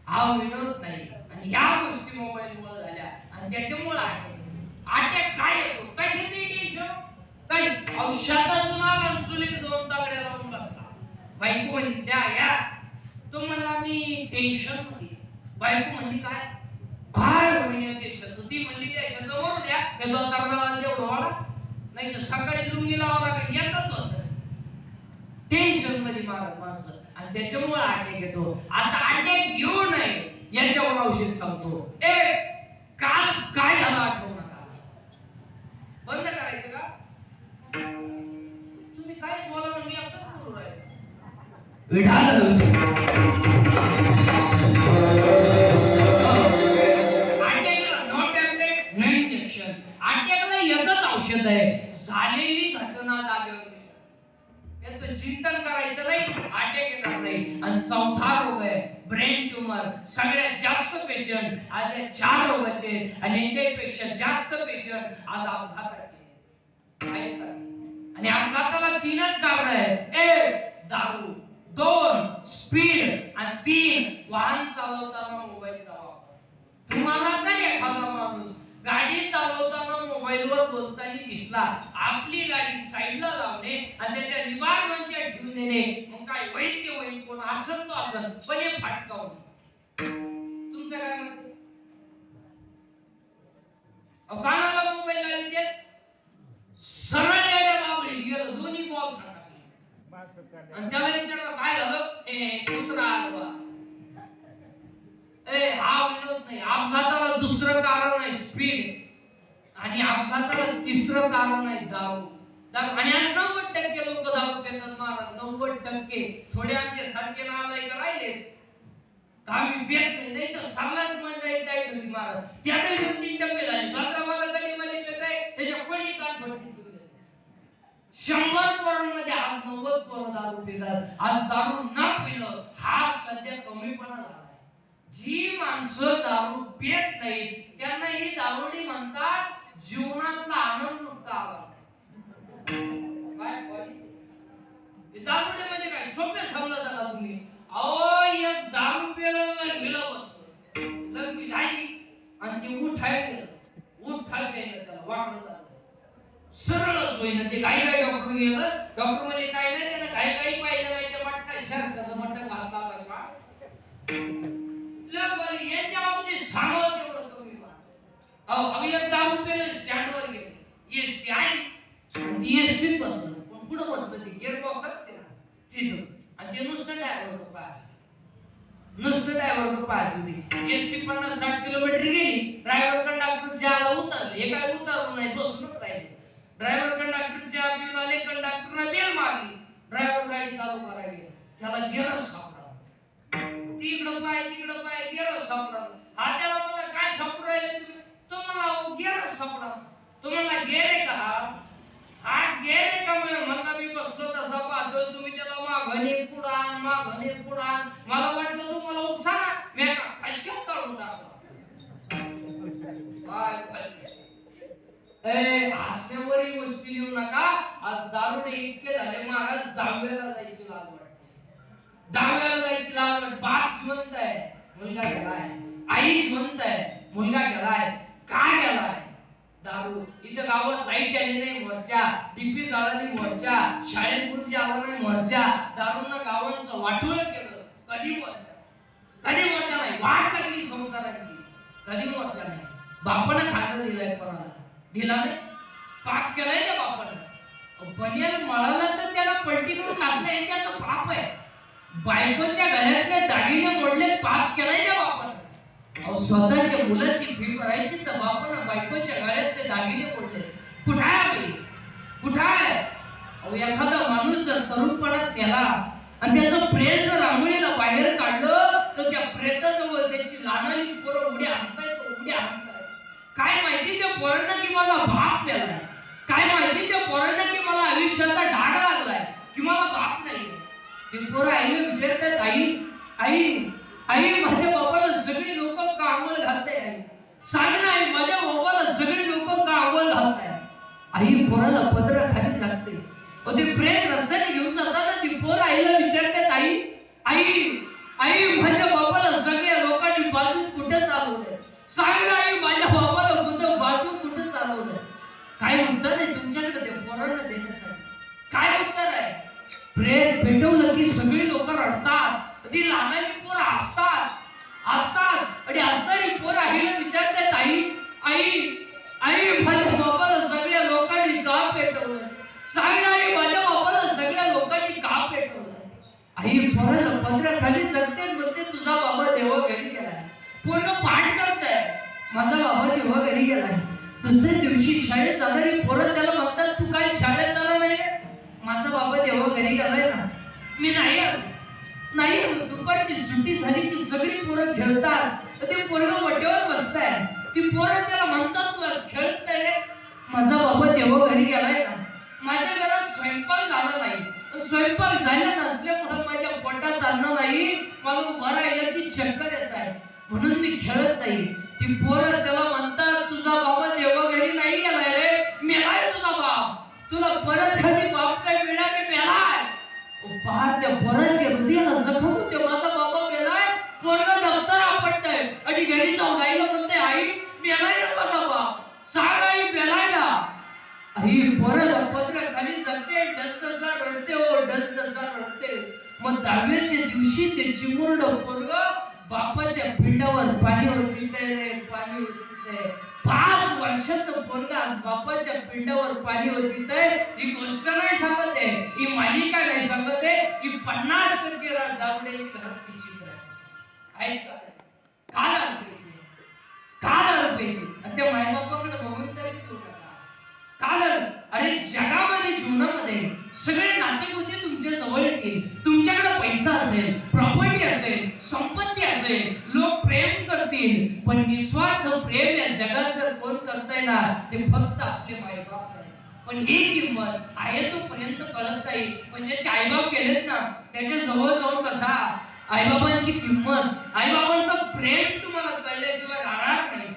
हा विनोद नाही. आणि या गोष्टी मोबाईल मुळे झाल्या आणि त्याच्यामुळे अटॅक काय येतो कशाची टेन्शन काही औषधातून आला चुलीत 2 तागड्या लावून बसला. बायको म्हणली जा या, तो म्हणला मी टेन्शन मध्ये. बायको म्हणली काय काय होईल टेन्शन? ती म्हणली टेन्शन मरू द्या, हे 2 तागड्याला तेवढं वाढा, नाही तर सकाळी लुंगी लावा लागेल. एकच होत टेन्शन मध्ये मारत माणसं आणि त्याच्यामुळे अटॅक येतो. आता अटॅक येऊ नये याच्यावर औषध सांगतो. काल काय झालं आठवू नका, बंद करायचं का? तुम्ही काय बोला मी आता बोलू राहिले. औषध आहे झालेली घटना जागेवर याचं चिंतन करायचं नाही, अटॅक येणार नाही. आणि 4था रोग आहे ब्रेन ट्यूमर. सगळ्यात जास्त पेशंट आज 4 रोगाचे आणि याच्यापेक्षा जास्त पेशंट आज अपघाताचे. आणि अपघाताला 3च कारण आहे. 1 दारू, 2 स्पीड आणि 3 वाहन चालवताना मोबाईलचा वापर. तुम्हाला जर एखादा माणूस गाडी चालवताना मोबाईलवर बोलताना दिसला, आपली गाडी साईडला लावणे आणि त्याच्या रिबारवरच्या ठेवून देणे, मग काय होईल ते होईल, कोण असन तो असन, पण हे फटकावून. तुमचं काय म्हणत? कानाला मोबाईल लावले ते सरळ येड्या बाबळी गेलं, दोन्ही बॉल सकाळी. आणि त्याला विचारलं काय झालं? कुत्रा आला. हा विनोद नाही. अपघाताला दुसरं कारण आहे स्पीड आणि अपघाताला तिसरं कारण आहे दारू. आणि 90% लोक दारू पितात महाराज, 90%. थोडे आमचे सारखे नालायक राहिले आम्ही पेट नाही तर सगळ्यात मंडळी काय होती महाराज, त्यातही 2-3 टप्पे झाले. गात्रावाला गलीमध्ये पेट आहे त्याच्या कोणी कान भरती 100 पोरांमध्ये आज 90 पोरं दारू पितात. आज दारू न पिणं हा सध्या कमीपणा झाला. जी माणसं दारू पित नाहीत त्यांना ही दारुडी म्हणतात. जीवनातला आनंद लुटता आला काय दारुडी म्हणजे काय सोपे समजत आला तुम्ही. अहो एक दारू पिलं भिलं बसलं, लग्न झाली आणि ते उठायला गेलं, उठायला गेलं त्याला वाकडं झालं, सरळच होईना. ते काही काही डॉक्टर गेलं, डॉक्टर म्हणजे काय नाही त्यानं काही काही पाहिजे व्हायच्या मटका शर्टाचं मटक घातला का यांच्या बाबतीत सांगावं तेवढं कमी. अहो एक दारू पिलं स्टँडवर गेले, एसटी आली, एसटीत बसलं, पण पुढं बसलं ते गेअर बॉक्स असते ना तिथं, आणि ते नुसतं ड्रायव्हर होतं पास नुसतं बस ड्रायव्हर पाहायची होती. एसटी 50-60 किलोमीटर गेली, ड्रायव्हर कंडक्टरच्या उतरले. हे काय उतरलं नाही, बसूनच राहिले. ड्रायव्हर कंडक्टरच्या बिल आले, कंडक्टरला बेल मारली. ड्रायव्हर गाडी चालू करायला गेला, त्याला गिअरच सापडा. तिकडं पाय गिअरच सापडा. हा त्याला मला काय सापडू राहिले तुम्ही? तुम्हाला गिअरच सापडा. तुम्हाला गिअर आहे का? हा गिअर आहे का? म्हणला मी बसलो तसा पाहतोय, तुम्ही त्याला माघणे पुढान मला वाटलं तुम्हाला उपसा ना, मी अशा काढून टाकला. हसण्यावरही गोष्टी लिहू नका. आज दारुडे इतके झाले महाराज, दहाव्याला जायची लाज वाटते. बाप म्हणताय मुलगा गेलाय, आईच म्हणताय मुलगा गेलाय. का गेलाय? दारू. इथं गावात लाईट आली नाही मोर्चा, टीपी जाळली मोर्चा, शाळेत गुरुजी आला नाही मोर्चा, दारूंना गावांचं वाटोळं केलं. कधी मोर्चा नाही. वाट लागली संसाराची, कधी मोर्चा नाही. बापानं खातं दिलंय, कोणाला दिला नाही? पाप केलाय त्या बापानं. बनियान मळाला तर त्याला पलटी करून टाकलंय, त्याचं पाप आहे. बायकोच्या गळ्यातले दागिने मोडले, पाप केलाय त्या बापानं. स्वतःच्या मुलाची फी भरायची तर बापानं बायकोच्या गळ्यातले दागिने मोडले. कुठं आहे? एखादा माणूस जर तरुणपणात गेला आणि त्याचं प्रेत जर रांगोळीला बाहेर काढलं तर त्या प्रेताजवळ त्याची लहानाली पोरं उड्या हाणतायत. काय माहिती त्या पोरांना की माझा बाप गेलाय? काय माहिती त्या पोरांना की मला आयुष्याचा डाग लागलाय, की मला बाप नाही? ते पोरं आईला विचारतात, आई माझ्या बाबाला सगळी लोक का अंघोळ घालताय? सांग ना आई, माझ्या बाबाला सगळी लोक का अंघोळ घालताय? आई पोराला पदरा खाली सांगते. ते प्रेत रस्त्याने घेऊन जाताना ती पोर आईला विचारतात, आई माझ्या बाबाला सगळ्या लोकांनी बाजूत कुठे चालवलंय? सांग ना आई, माझ्या बाबाला बाजूत कुठे चालवलंय? काय उत्तर आहे तुमच्याकडे त्या पोरांना देण्यासाठी? काय उत्तर आहे? प्रेत पेटवलं की सगळी लोक रडतात, ती लहानाची पोरं हसतात आणि हसणारी पोरं आईला विचारतात, आई माझ्या बाबाला सगळ्या लोकांनी का पेटवलं? सांग ना आई, माझ्या बाबाला सगळ्या लोकांनी का पेटवलं? आई पोराला पदराखाली सांगते, म्हणते तुझा बाबा देवा घरी गेलाय. पूर्ण पाठ करताय, माझा बाबा देवा घरी गेलाय. दुसऱ्या दिवशी शाळेत जाणारी पोरं त्याला म्हणतात, तू काय शाळेत आला नाही? माझा बाबा देवा घरी गेलाय ना. मी नाही आलो. दुपारची सुट्टी झाली की सगळी पोरं खेळतात, ते पोरगं वट्यावर बसताय. ती पोरं त्याला म्हणतात, तू आज खेळताय रे? माझा बाबा देवा घरी गेलाय ना. माझ्या घरात स्वयंपाक झाला नाही, स्वयंपाक झाला नसल्यामुळे माझ्या पोटात अन्न नाही, मला उभं राहिलं की चक्कर येत आहे, म्हणून मी खेळत नाही. ती पोरं त्याला म्हणतात, तुझा बाबा देवा घरी नाही गेलाय रे, मेलाय तुझा बाप. तुला परत कधी बाप काय मिळणार? मेलाय. पहार त्या पोराच्या हृदयाला जखम होते, माझा बाबा मेलाय. पोरगं दप्तर आपटतंय आणि घरी जाऊन आईला म्हणते, आई मेलाय माझा बाप. सांग आई, मेलाय ना. आई पोराला पत्र खाली जाते, डसडसा रडते. मग 10व्याच्या दिवशी ते चिमुरडं पोरगं बापाच्या पिंडावर पाणी होतीते. 5 वर्षाचं पोरगं आज बापाच्या पिंडावर पाणी होतीते. ही गोष्ट नाही सांगत आहे, ही मालिका नाही सांगत आहे, ही 50% दारुड्याची घरातली चित्र आहे. का दारू प्यायची? आणि त्या मायबापाकडे बघून तरी ठेवू नका. कारण अरे जगामध्ये, जीवनामध्ये सगळे नातेपुते तुमच्या जवळ येतील. तुमच्याकडे पैसा असेल, प्रॉपर्टी असेल, संपत्ती असेल, लोक प्रेम करतील, पण निस्वार्थ प्रेम या जगात जर कोण करताय ना, ते फक्त आपले मायबाप आहे. पण ही किंमत आहे तोपर्यंत कळत नाही. म्हणजे आईबाप केलेत ना, त्याच्या जवळ जाऊन कसा आईबाबांची किंमत, आईबाबांचं प्रेम तुम्हाला कळल्याशिवाय राहणार नाही.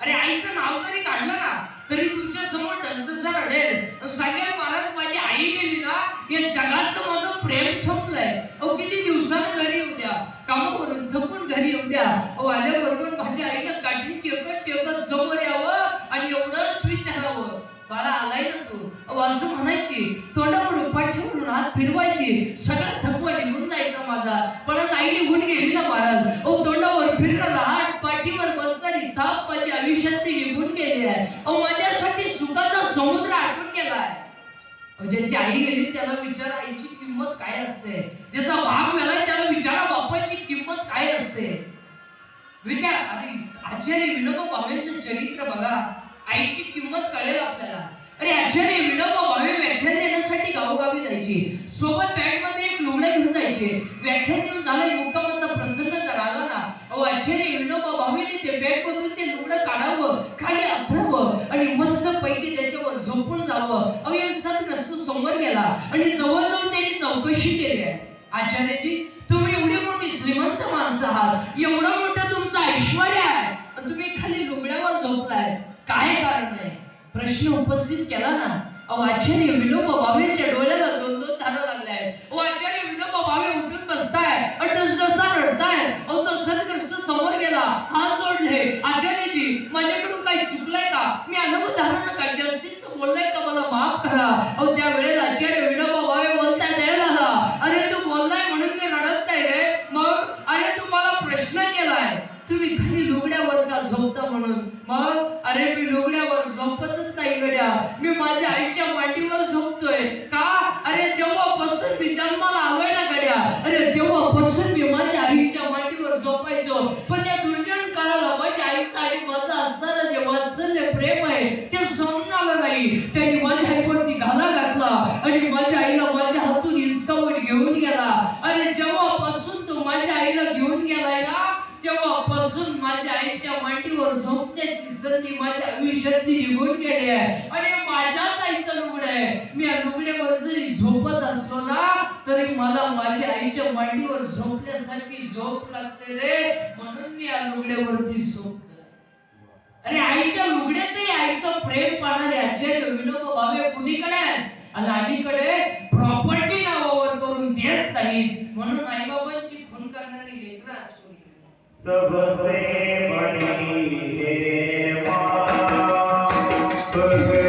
अरे आईचं नाव जरी काढलं ना तरी तुमच्या समोर डसडसा रडेल. सांगेल, महाराज माझी आई गेली ना, या जगात माझं प्रेम संपलंय. किती दिवसानं घरी येऊ द्या, कामावरून थकून घरी येऊ द्या. आल्याबरोबर माझ्या आईनं काठी टेकत समोर यावं आणि एवढंच विचारावं, बाळा आलाय ना तू? असं म्हणायची, तोंडावर पाठीवरून हात फिरवायची. सगळा थकवा निघून जायचा माझा. पण आज आई निघून गेली ना महाराज, तोंडावर फिरणारा हात, पाठीवर बसणारी थाप माझी आयुष्यात ती निघून गेली आहे. माझ्यासाठी सुखाचा समुद्र आटून गेलाय. ज्याची आई गेली त्याला विचारा आईची किंमत काय असते, ज्याचा बाप गेलाय त्याला विचारा बापाची किंमत काय असते. विचार. अरे आचार्य विनोबा भावेंचं चरित्र बघा, आईची किंमत कळेल आपल्याला. अरे आचार्य विनोबा भावे व्याख्यान देण्यासाठी गावोगावी जायचे, सोबत बॅग मध्ये एक लुगडं घेऊन जायचे. व्याख्यान देऊन झालं, मुक्कामाचा प्रसंग जर आला ना, आचार्य विनोबा भावेने ते बॅग मधून ते लुगडं काढावं, खाली अंथरावं आणि मस्त पैकी त्याच्यावर झोपून जावं. सतग्रस्त समोर गेला आणि जवळजवळ त्यांनी चौकशी केली आहे. आचार्यजी, तुम्ही एवढी मोठी श्रीमंत माणसं आहात, एवढं मोठं तुमचं ऐश्वर्य आहे, पण तुम्ही खाली लुगड्यावर झोपलाय, काय कारण आहे? प्रश्न उपस्थित केला ना. आचार्य विनोबा भावेंच्या डोळ्याला दोन दोन धारा लागल्या आहेत. आचार्य विनोबा भावे उठून बसताय, डसडसा रडताय. तो सतग्रस्त समोर गेला, हात जोडले. आचार्यजी, माझ्याकडून काही चुकलंय का? मी अनवधानानं काही जास्तीच बोललाय का? मला माफ करा. त्या वेळेला आचार्य विनोबा भावे बोलताय, दया झाला. अरे तू बोललाय म्हणून मी रडत नाही रे. मग अरे तू मला प्रश्न केलाय, तुम्ही खाली लुगड्यावर का झोपता म्हणून. मग अरे मी लुगड्यावर झोपतच नाही गड्या, मी माझ्या आईच्या मांडीवर झोपतोय. का? अरे जेव्हापासून मी जन्माला आलोय ना गड्या, अरे तेव्हापासून मी माझ्या आईच्या मांडीवर झोपायचो. पण त्या दुर्जन काळाला माझ्या आईचं आणि माझं असताना जे वात्सल्य प्रेम आहे ते समजून आलं नाही. त्यांनी माझ्या आईवरती घाला घातला आणि माझ्या आईला माझ्या हातून हिसकावून घेऊन गेला. अरे जेव्हापासून तो माझ्या आईला घेऊन गेलाय ना, तेव्हापासून माझ्या आईच्या मांडीवर झोपण्याची संधी माझ्या आयुष्यातली निघून गेली आहे. आणि माझ्याच आईचं लुगडं आहे. मी या लुगड्यावर जरी झोपत असलो ना, तरी मला माझ्या आईच्या मांडीवर झोपण्यासारखी झोप लागते रे, म्हणून मी या लुगड्यावरती झोपतो. अरे आईच्या लुगड्यातही आईचं प्रेम पाहणारे आचार्य विनोबा भावे कुणीकडे आहेत, आणि अलीकडे प्रॉपर्टी नावावर करून देत नाहीत. म्हणून आईबाबांची खून करणारी लेकरं असतो. सबसे बड़ी है माँ, सबसे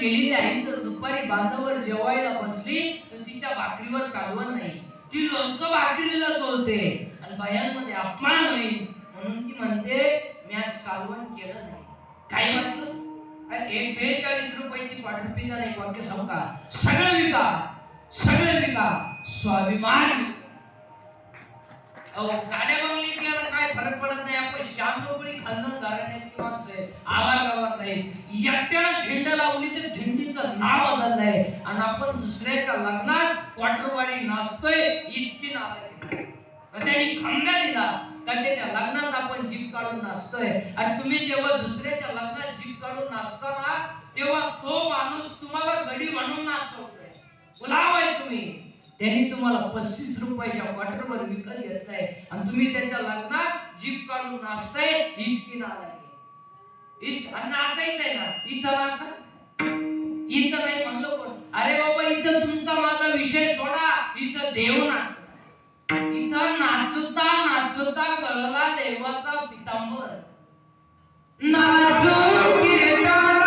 गेलेली आई जर दुपारी बांधावर जेवायला बसली तर तिच्या भाकरीवर कालवण नाही, ती लोणचं भाकरीला चोलते आणि बायांमध्ये अपमान होईल म्हणून ती म्हणते मी आज कालवण केलं नाही. काय वाटलं? एक 42 रुपयाची क्वार्टर पिझ्झा नाही, वाक्य सांगा सगळं विका, सगळं विका, स्वाभिमान. गाड्या बंगली केला काय फरक पडत नाही. आपण शाम नोकरी खानदान घराण्याची माणसं आहे, आवाज गावात नाही. एकट्यानं झेंड लावली तर झेंडीचं नाव बदललंय आणि आपण दुसऱ्याच्या लग्नात क्वार्टरवारी नाचतोय इतकी नाव त्यांनी खंबा दिला का त्याच्या लग्नात आपण जीप काढून नाचतोय. आणि तुम्ही जेव्हा दुसऱ्याच्या लग्नात जीप काढून नाचताना तेव्हा तो माणूस तुम्हाला गडी म्हणून नाचवतोय, गुलाम आहे तुम्ही. त्यांनी तुम्हाला 35 रुपयाच्या क्वार्टरवर विकत घेतलाय आणि तुम्ही त्याच्या लग्नात जीप काढून नाचताय इतकी नालायकी. इथं नाचायचंय ना, इथं नाचा. इथं नाही म्हणलं कोण. अरे बाबा इथं तुमचा माझा विषय सोडा, इथं देव नाच. इथं नाचता नाचता गळला देवाचा पितांबर. नाचू कीर्तनात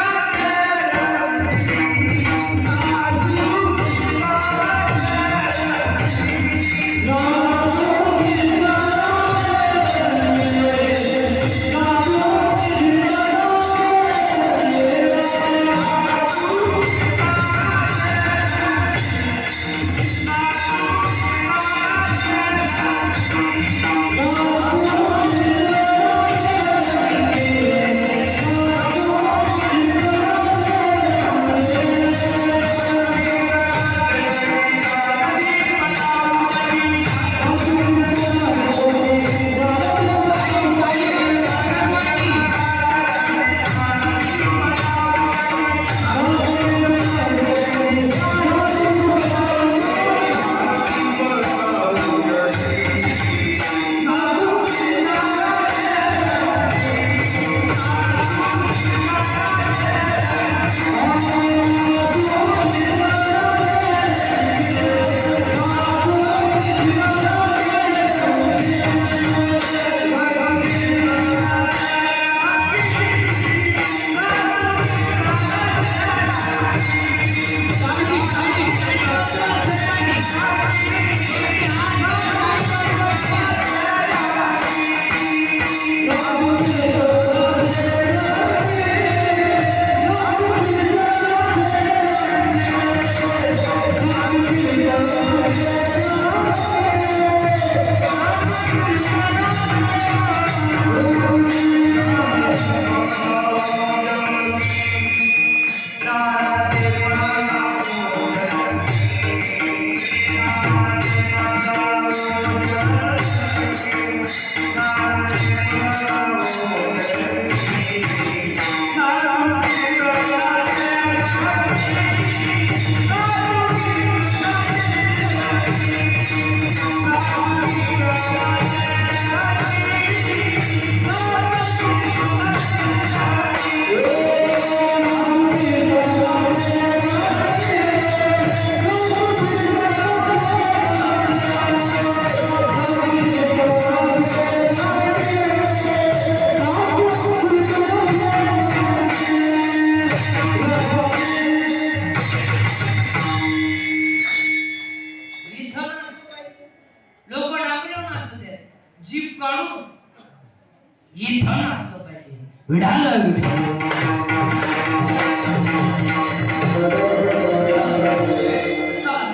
लोक डाबरीवर नाचतात, जीप काढून इथं नाचलं पाहिजे. विढाल विठ्ठल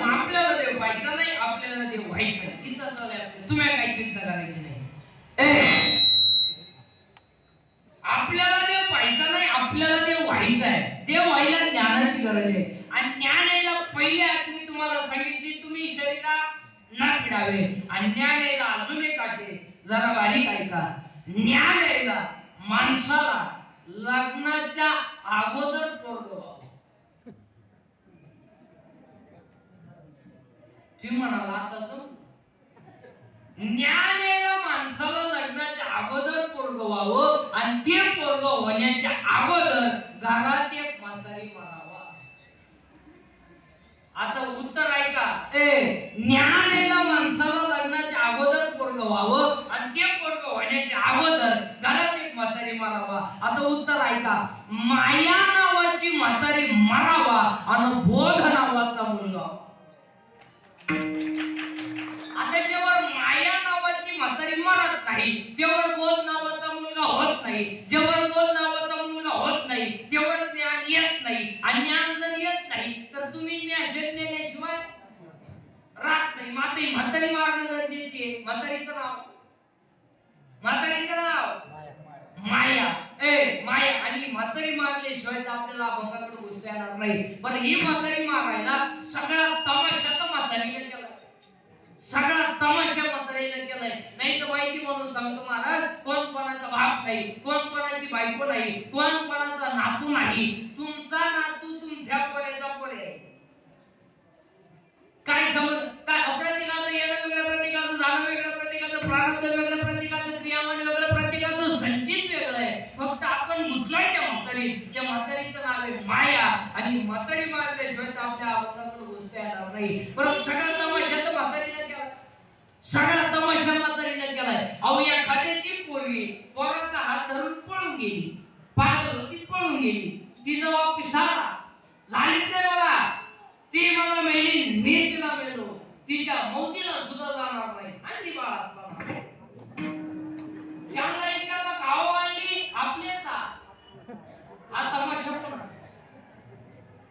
आपल्याला देव व्हायचा नाही, आपल्याला देव व्हायचं. चिंता चालू आहे आपली. तुम्ही काही चिंता करायची नाही. आपल्याला देव व्हायचा नाही, आपल्याला देव व्हायचा आहे. देव व्हायला ज्ञानाची गरज आहे. आणि ज्ञान यायला पहिले मी तुम्हाला सांगितली, तुम्ही शरीरा ना पिडावे. आणि ज्ञान यायला अजून एक आटे, जरा बारीक ऐका. ज्ञान यायला माणसाला लग्नाच्या अगोदर पोरग व्हावं. तुम्ही म्हणाला कसं? ज्ञान यायला माणसाला लग्नाच्या अगोदर पोरग व्हावं. आणि ते पोरग होण्याच्या अगोदर घरात एक म्हातारी मारावा. आता उत्तर ऐका. ज्ञान यायला माणसाला लग्नाच्या अगोदर पोरग व्हावं आणि ते पोरग होण्याच्या अगोदर घरात एक म्हातारी मारावा. आता उत्तर ऐका. माया नावाची म्हातारी मारावा आणि बोध नावाचा मुलगा. आता जेव्हा माया नावाची म्हातारी मरत नाही, तेव्हा बोध नावाचा मुलगा होत नाही. जेव्हा बोध नावाचा मुलगा होत नाही, तेव्हा ज्ञान येत नाही. आणि ज्ञान जर येत नाही तर तुम्ही ज्ञान नेल्याशिवाय राहत नाही. म्हातारी मारणं गरजेची आहे. म्हातारीचं नाव माया. माया. आणि म्हातारी मारल्याशिवाय आपल्याला अभंगाकडे घुसता येणार नाही. पण ही म्हातारी मारायला सगळा तमाशा तर म्हातारीने केला. सगळा तमाशा म्हातारीने केलाय. नाही तर माहिती म्हणून सांगतो महाराज, कोण कोणाचा बाप नाही, कोण कोणाची बायको नाही, कोण कोणाचा नातू नाही. तुमचा नातू तुमच्या पोरेचा पोरे. काय समज काय? प्रत्येकाचं येणं वेगळं, प्रत्येकाचं जाणं वेगळं, प्रत्येकाचं प्रारब्ध वेगळं, प्रत्येकाचं क्रियामान वेगळं, प्रत्येकाचं संचित वेगळं आहे. फक्त आपण कुठलाही म्हातारी मारल्याशिवाय तर आपल्या आवाजाकडे गोष्ट येणार नाही. परत सगळा तमाशा तर म्हातारीने केला, सगळा तमाशा म्हातारीने केलाय. अहो एखाद्याची पोरगी पोराचा हात धरून पळून गेली, पागल होती पळून गेली, तिचा बाप पिसाळा झालीच नाही मला, ती मला मेली, मी तिला मेलो, तिच्या मौतीला सुद्धा जाणार नाही आणि ती बाळात पाहणार. त्यामुळे विचारला गाव आणली आपल्याचा हा तमाशा कोणा?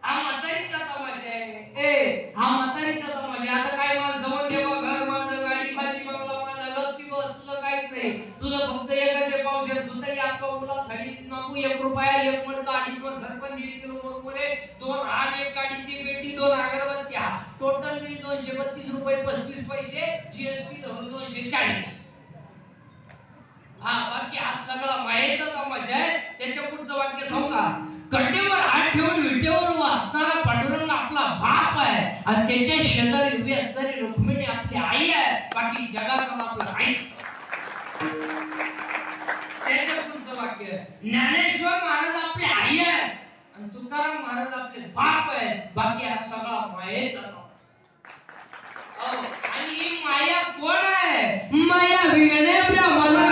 हा म्हातारीचा तमाशा आहे. ए हा म्हातारीचा तमाशा आहे. आता काय माझं समज देवा, घर माझं, गाडी माझी, बंगला माझा, गपची बस, तुझं काहीच नाही. तुझं फक्त एकाचे पावशेर सुतळी आता मुला साडी मागू, 1 रुपया 1 मणका 2.5 सरपण 1 किलो मुरमुरे 2 आण 1 गाडीची पेटी 2 अगरबत्त्या, टोटल बिल 232 रुपये 35 पैसे, जीएसटी धरून 240. हा बाकी हा सगळा मायेचा तमाशा आहे. त्याच्या पुढचं वाक्य सांगू का? कड्डीवर हात ठेवून विटेवर वाचणारा पांडुरंग आपला बाप आहे आणि त्याच्या शेजारी उभी असणारी रुक्मिणी आपली आई आहे. बाकी जगाचा आपला काहीच. त्याच्या पुढचं वाक्य ज्ञानेश्वर महाराज आपली आई आहे आणि तुकाराम महाराज आपले बाप आहे. बाकी हा सगळा मायेचा तमाशा. आणि ही माया कोण आहे? माया विगणे ब्रह्मला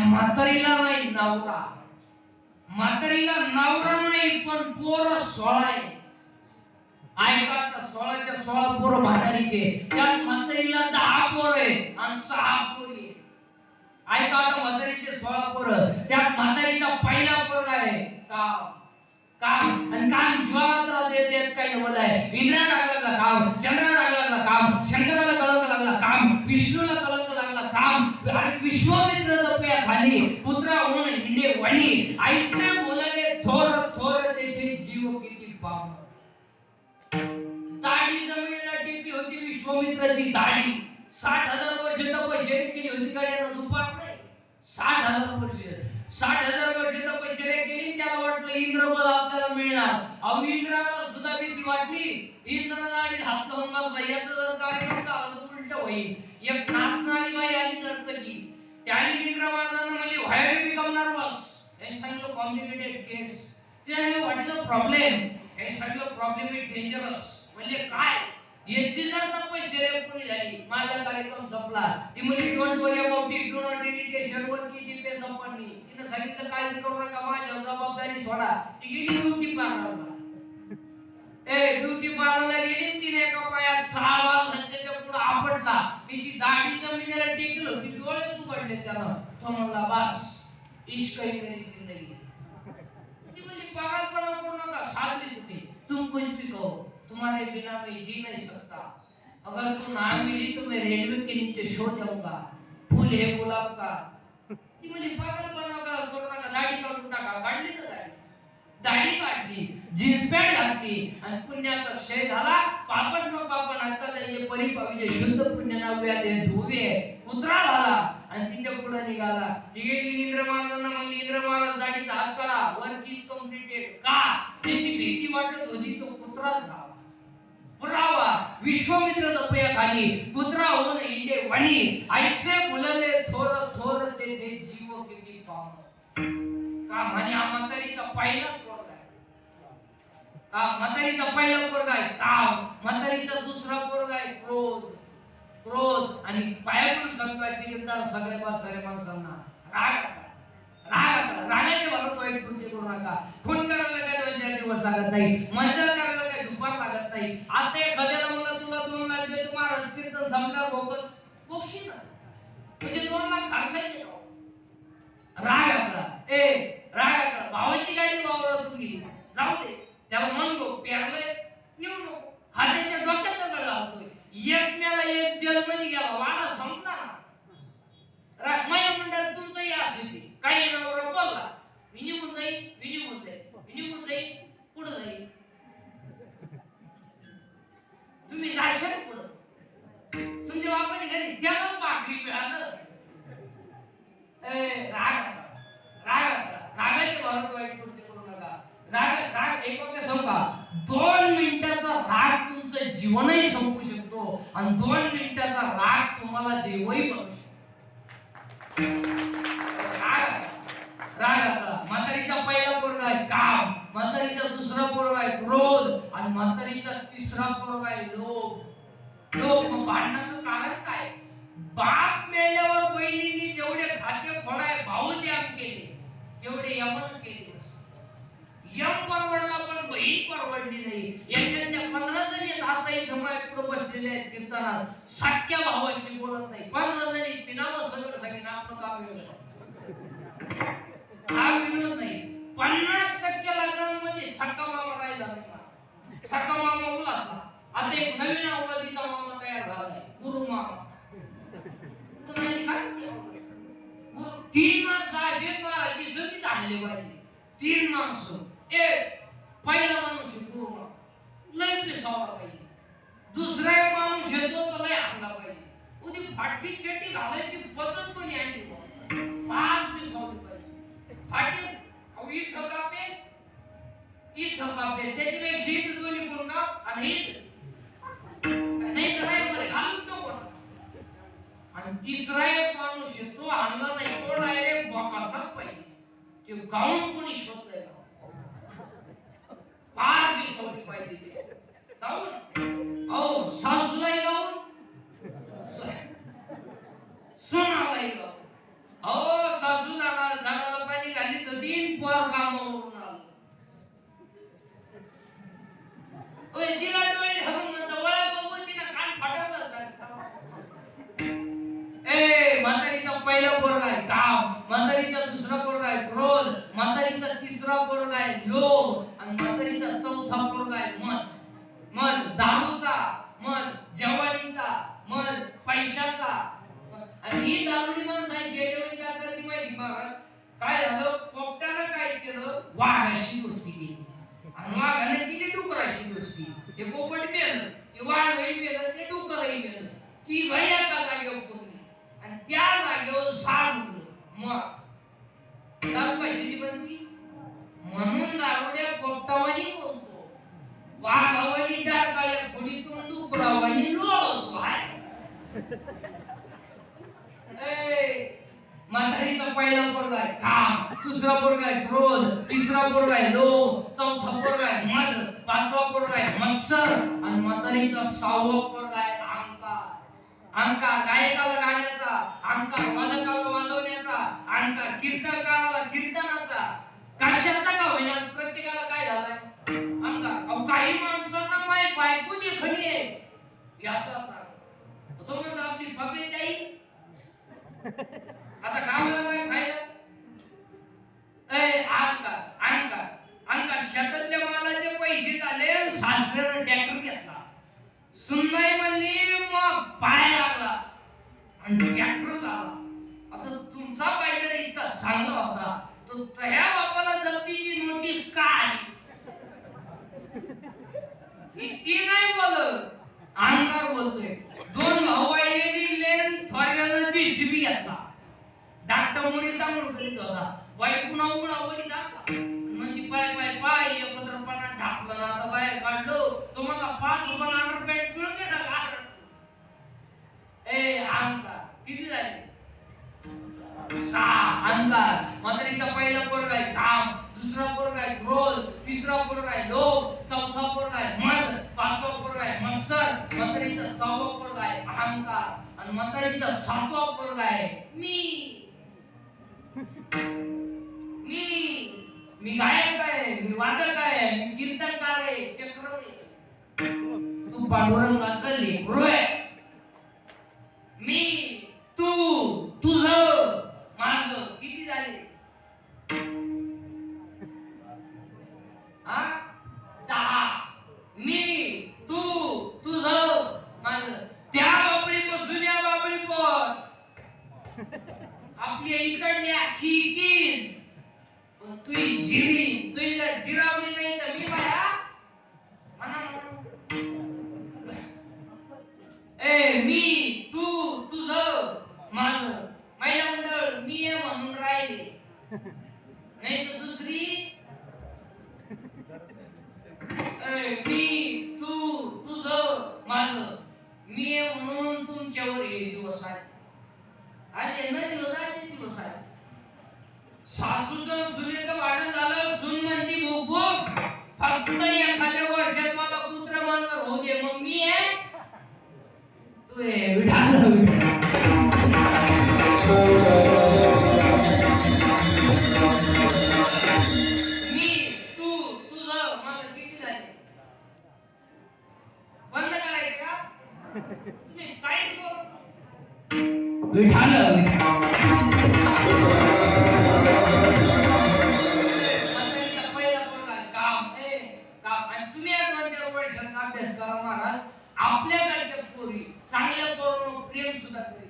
म्हातारीला नाही नवरा, म्हातारीला नवरा नाही पण पोर 16 आहे. ऐका आता 16च्या 16 पोर म्हातारीचे, त्यात म्हातारीला 10 पोर आहे आणि 6 पोरी. ऐका आता म्हातारीचे 16 पोर, त्यात म्हातारीचा पहिला पोर आहे काम. काम आणि काम ज्वाला देत काही बोलाय. इंद्राला लागला काम, चंद्राला लागला काम, शंकराला कळंक लागला काम, विष्णूला कळंक लागला काम, आणि विश्वामित्र जपया खाली पुत्रा होऊन हिंडे वणी. ऐसे बोलाले थोर थोर तेथे जीव किती पाप. दाढी जमिनीला टेकली होती विश्वामित्राची दाढी. 60,000 वर्ष तपश्चर्या केली होती गाड्यानं दुपार नाही. 60,000 वर्ष 60,000 वर्ष तपश्चर्या केली. त्याला वाटलं इंद्रपद आपल्याला मिळणार. अहो इंद्राला सुद्धा भीती वाटली. इंद्राला आणि हात लावून बसला. याचं जर कार्यक्रम झाला तर उलट होईल. एक नाचणारी बाई आली नर्तकी, त्याने इंद्र महाराजांना म्हणली व्हाय यू बिकम नर्वस. हे सांगितलं कॉम्प्लिकेटेड केस. त्याने व्हॉट इज द प्रॉब्लेम. हे सांगितलं प्रॉब्लेम इज डेंजरस. म्हणजे काय? याची जर तपश्चर्या पूर्ण झाली, माझा कार्यक्रम संपला. ती म्हणजे don't worry about it, do not dedication वर की ती पे संपली. तिने सांगितलं काय करू नका, माझ्या जबाबदारी सोडा. ती गेली ब्युटी पार्लरला. ब्युटी पार्लरला गेली. तिने एका पायात 6 वाल त्याच्या पुढे आपटला. तिची दाढी जमिनीला टेकली होती, डोळे उघडले त्याला. तो म्हणला बस इश्क ही मेरी जिंदगी. ती म्हणजे पागलपणा करू नका, साधली तुम्ही. तुम कुछ भी कहो, तुम्हारे बिना मैं जी नहीं सकता. अगर तू ना मिली तो मैं रेलवे के नीचे सो जाऊंगा. फूल है गुलाब का. ती म्हणजे पागलपणा करू नका, दाढी काढून टाका. काढली तर दाढी दाढी काढली, जीन्स पॅन्ट घातली आणि पुण्याचा क्षय झाला. पापन न पापन आता ये परिपाविजे शुद्ध पुण्य नाव्या ते धुवे कुत्रा झाला आणि तिच्या पुढे निघाला. ती गेली इंद्रमालांना म्हणली, इंद्रमाला दाढीचा हात काढा, वर्क इज कंप्लीटेड. का? त्याची भीती वाटत होती तो कुत्रा झाला. पुरावा विश्वामित्र तपयाखाली कुत्रा होऊन इंडे वणी ऐसे फुलले थोर थोर ते जीव किती पाव. का म्हणे हा म्हातारीचा पहिलाच पोरगा आहे. का म्हातारीचा पहिला पोरगा आहे काम, म्हातारीचा दुसरा पोरगा आहे क्रोध. क्रोध आणि पायातून संताची गंधा सगळ्या माणसांना राग. रागाच्या भरात वाईट कृत्य करू नका. फोन करायला काय 2-4 दिवस लागत नाही, मंत्र करायला काय दुपार लागत नाही. आता एखाद्याला मला तुला 2 लाख देतो, महाराज कीर्तन संपल्यावर भोगस बक्षी ना, म्हणजे 2 लाख खर्चायचे. राग आपला राग आपला. भावाची गाडी वावरत तुम्ही जाऊ दे, त्याला म्हणतो प्यारलंय येऊ नको. हा त्याच्या डोक्यात दगड लावतोय. एकट्याला एक जेलमध्ये गेला, वाडा संपला ना. माझ्या मंडळात तुमचंही असेल काही नवरा बोलला, मी निघून जाईल पुढे जाईल. तुम्ही जाशाल पुढं, तुमच्या बापाने घरी त्यालाच बाकी मिळालं. रागाचे भरत वाईट कृत्य करू नका. राग एक वाक्य सांगू का, 2 मिनिटाचा राग तुमचं जीवनही संपू शकतो आणि 2 मिनिटाचा राग तुम्हाला देवही बनवू शकतो. राग म्हातारीचा पहिला पोरगा आहे काम, म्हातारीचा दुसरा पोरगा आहे क्रोध आणि म्हातारीचा तिसरा पोरगा आहे लोभ. लोभ भांडणाचं कारण काय? बाप मेल्यावर बहिणींनी जेवढे खाते फोडाय भाऊचे आम केले तेवढे यमन केले. यम परवडला पण बहीण परवडली नाही. याच्यातल्या 15 जणी आता इथं माझ्या पुढे बसलेले आहेत कीर्तनात, सख्या भावाशी बोलत नाही. 15 जणी ती नावं सगळं सांगितलं आपलं काम वेगळं. हा विनोद नाही. 50% लग्नांमध्ये सक्का मामा राहिला नाही. सक्का मामा उलाचा आता एक नवीन अवलादीचा मामा तयार झालाय, गुरु मामा. तीन माणसं असे दिसत आणले पाहिजे. 3 माणसं. एक पहिला माणूस गुरु मामा, लय पेसावला पाहिजे. दुसरा एक माणूस येतो तो लय आणला पाहिजे. उदी फाटकी चेटी घालायची पद्धत पण यायची. 5 पेसावली पाहिजे. फाटे इथं कापे त्याच्यापेक्षा इथं दोन्ही करून काप आणि नाही तर नाही बरं घालून तो कोण. आणि तिसरा एक माणूस येतो आणला नाही, तो डायरेक्ट बॉकासात पाहिजे. ते गाऊन कोणी शोधलंय का? फार दिसवली पाहिजे गाऊन. अहो सासूलाही गाऊन, सुनालाही गाऊन. अहो सासू झाडाला पाणी घाली तर 3 पोर कामावरून आलं. तिला डोळे धरून म्हणतो वळा बघू, तिला कान फाटवला. म्हातारीचा पहिला पोरगा आहे काम, म्हातारीचा दुसरा पोरगा आहे क्रोध, म्हातारीचा तिसरा पोरगा आहे लोभ आणि म्हातारीचा चौथा पोरगा आहे मन. दारूचा मन, जवानीचा मन, पैशाचा. आणि ही दारुडी माणसं आहे शेडेवणी काय करते माहिती महाराज? काय झालं, पोपटानं काय केलं, वाघाशी दोस्ती केली आणि वाघाने केली डुकराशी दोस्ती. ते पोपट मेलं, ते वाघही मेलं, ते डुकरही मेलं. ती भाई एका जागेवर पडली आणि त्या जागेवर झाड उगलं. मग दारू कशाची बनती? म्हणून दारुड्या पोपटावानी बोलतो, वाघावानी डारकाळ्या खोडीतून डुकरावानी लोळतो. म्हातारीचा पहिला पोरगा आहे काम, दुसरा पोरगा आहे क्रोध, तिसरा पोरगा आहे लोभ, चौथा पोरगा आहे मद, 5वा पोरगा आहे मत्सर आणि म्हातारीचा 6वा पोरगा आहे अहंकार. अहंकार गायकाला गाण्याचा, अहंकार वादकाला वाजवण्याचा, अहंकार कीर्तकाला कीर्तनाचा. कशाचा का होईना प्रत्येकाला काय झालाय अहंकार. काही माणसांना माय बायको देखणी आहे याचा तो म्हणजे आपली फबेची आई. आता गावाला काय खायला? अहंकार शेतातल्या मालाचे पैसे झाले, सासऱ्यानं ट्रॅक्टर घेतला. सुनबाई म्हणली मग पाय लागला आणि ट्रॅक्टर झाला. आता तुमचा पाय जर इतका चांगला होता तर त्या बापाला जर ती संपत्तीची नोटीस का आली ती नाही बोलत, अहंकार बोलतोय. दोन भाऊ आईने थोड्याला JCB घेतला. डॉक्टर मुलीचा मुलगा होता, बायको नावून आवडी टाकला म्हणजे पाय पाय पाय एकत्रपणा ढाकलं ना. आता बाहेर काढलो तुम्हाला 5 रुपये अंडरपॅन्ट मिळून देणार का? ए अहंकार किती झाले? 6. अहंकार. म्हातारीचा पहिला पोरगा आहे काम, दुसरा पोरगा आहे क्रोध, तिसरा पोरगा आहे लोभ, चौथा पोरगा आहे मद, 5वा पोरगा आहे मत्सर, म्हातारीचा 6वा पोरगा आहे अहंकार आणि म्हातारीचा 7वा पोरगा आहे मी. मी गायक आहे, मी वादक आहे, मी कीर्तनकार आहे, चक्रवर्ती. तू पांडुरंगाचा लेकरू आहे. मी, तू, तुझं, माझं किती झाले? 10. मी, तू, तुझं, माझं. त्या बाबळीपासून या बाबळीपर आपली इकडली आखी कीन पण तुझी जिरी तुला जिरावली नाही तर मी बाया ए मी, तू, तुझं, माझं. महिला मंडळ मी आहे म्हणून राहिले नाही तर दुसरी मी, तू, तुझं, माझं. मी आहे म्हणून तुमच्यावर हे दिवस आहे. आज न दिवस आजचे दिवस आहे. सासूचं सुनेचं भांडण झालं, सून म्हणती भूक भूक, फक्त एखाद्या वर्षात मला पुत्र मानणार हो दे, मग मी आहे तू आहे विठाल मी, तू, तुझं, माझं किती झाले? बंद करायचं का? तुम्ही काय विठाल अभ्यास करा महाराज. आपल्याकडच्या पोरी चांगल्या पोरांवर प्रेम सुद्धा करी.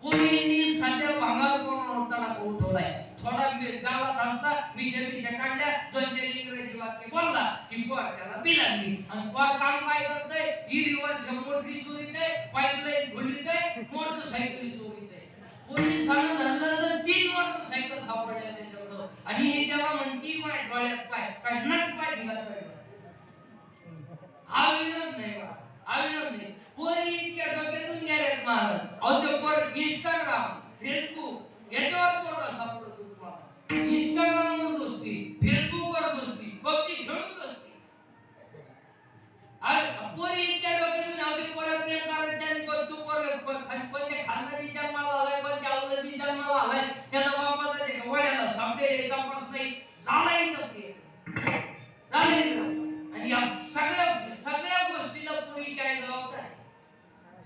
पोरींनी सध्या भांगार पोरांवर तडाखा उठवलाय. थोडा गावात असता मिशा काढल्या, 2-4 इंग्रजी वाक्य बोलला की पोर त्याला बिलाली आणि पोर काम काय करतंय? हिरीवर मोटरी चोरीते, पाईपलाईन घोडलीते, मोटरसायकली चोरीते. पोलिसांना धरलं तर 3 मोटरसायकल सापडल्या त्याच्याकडं आणि हे त्याला म्हणती माझ्या डोळ्यात पाय काय नट पाय दिला पाहिजे. हा विनोद नाही बा, हा विनोद नाही. पोरी इतक्या डोक्यातून गेल्यात महाराज. अहो ते पोर इंस्टाग्राम, फेसबुक याच्यावर पोरगा सापडतो तुम्हाला. इंस्टाग्रामवर दोस्ती, फेसबुकवर दोस्ती, पबजी खेळून दोस्ती. पोरी इतक्या डोक्यातून अहो ते पोरं प्रेम करत त्यांनी तू कोणत्या खानदानी जन्माला आलाय, कोणत्या अवलंबी जन्माला आलाय, त्याचा बापाला ते वड्याला सापडेल तपास नाही चालायचं ते चालायचं. आणि या सगळ्या गोष्टीला पोरीची आई जबाबदार आहे.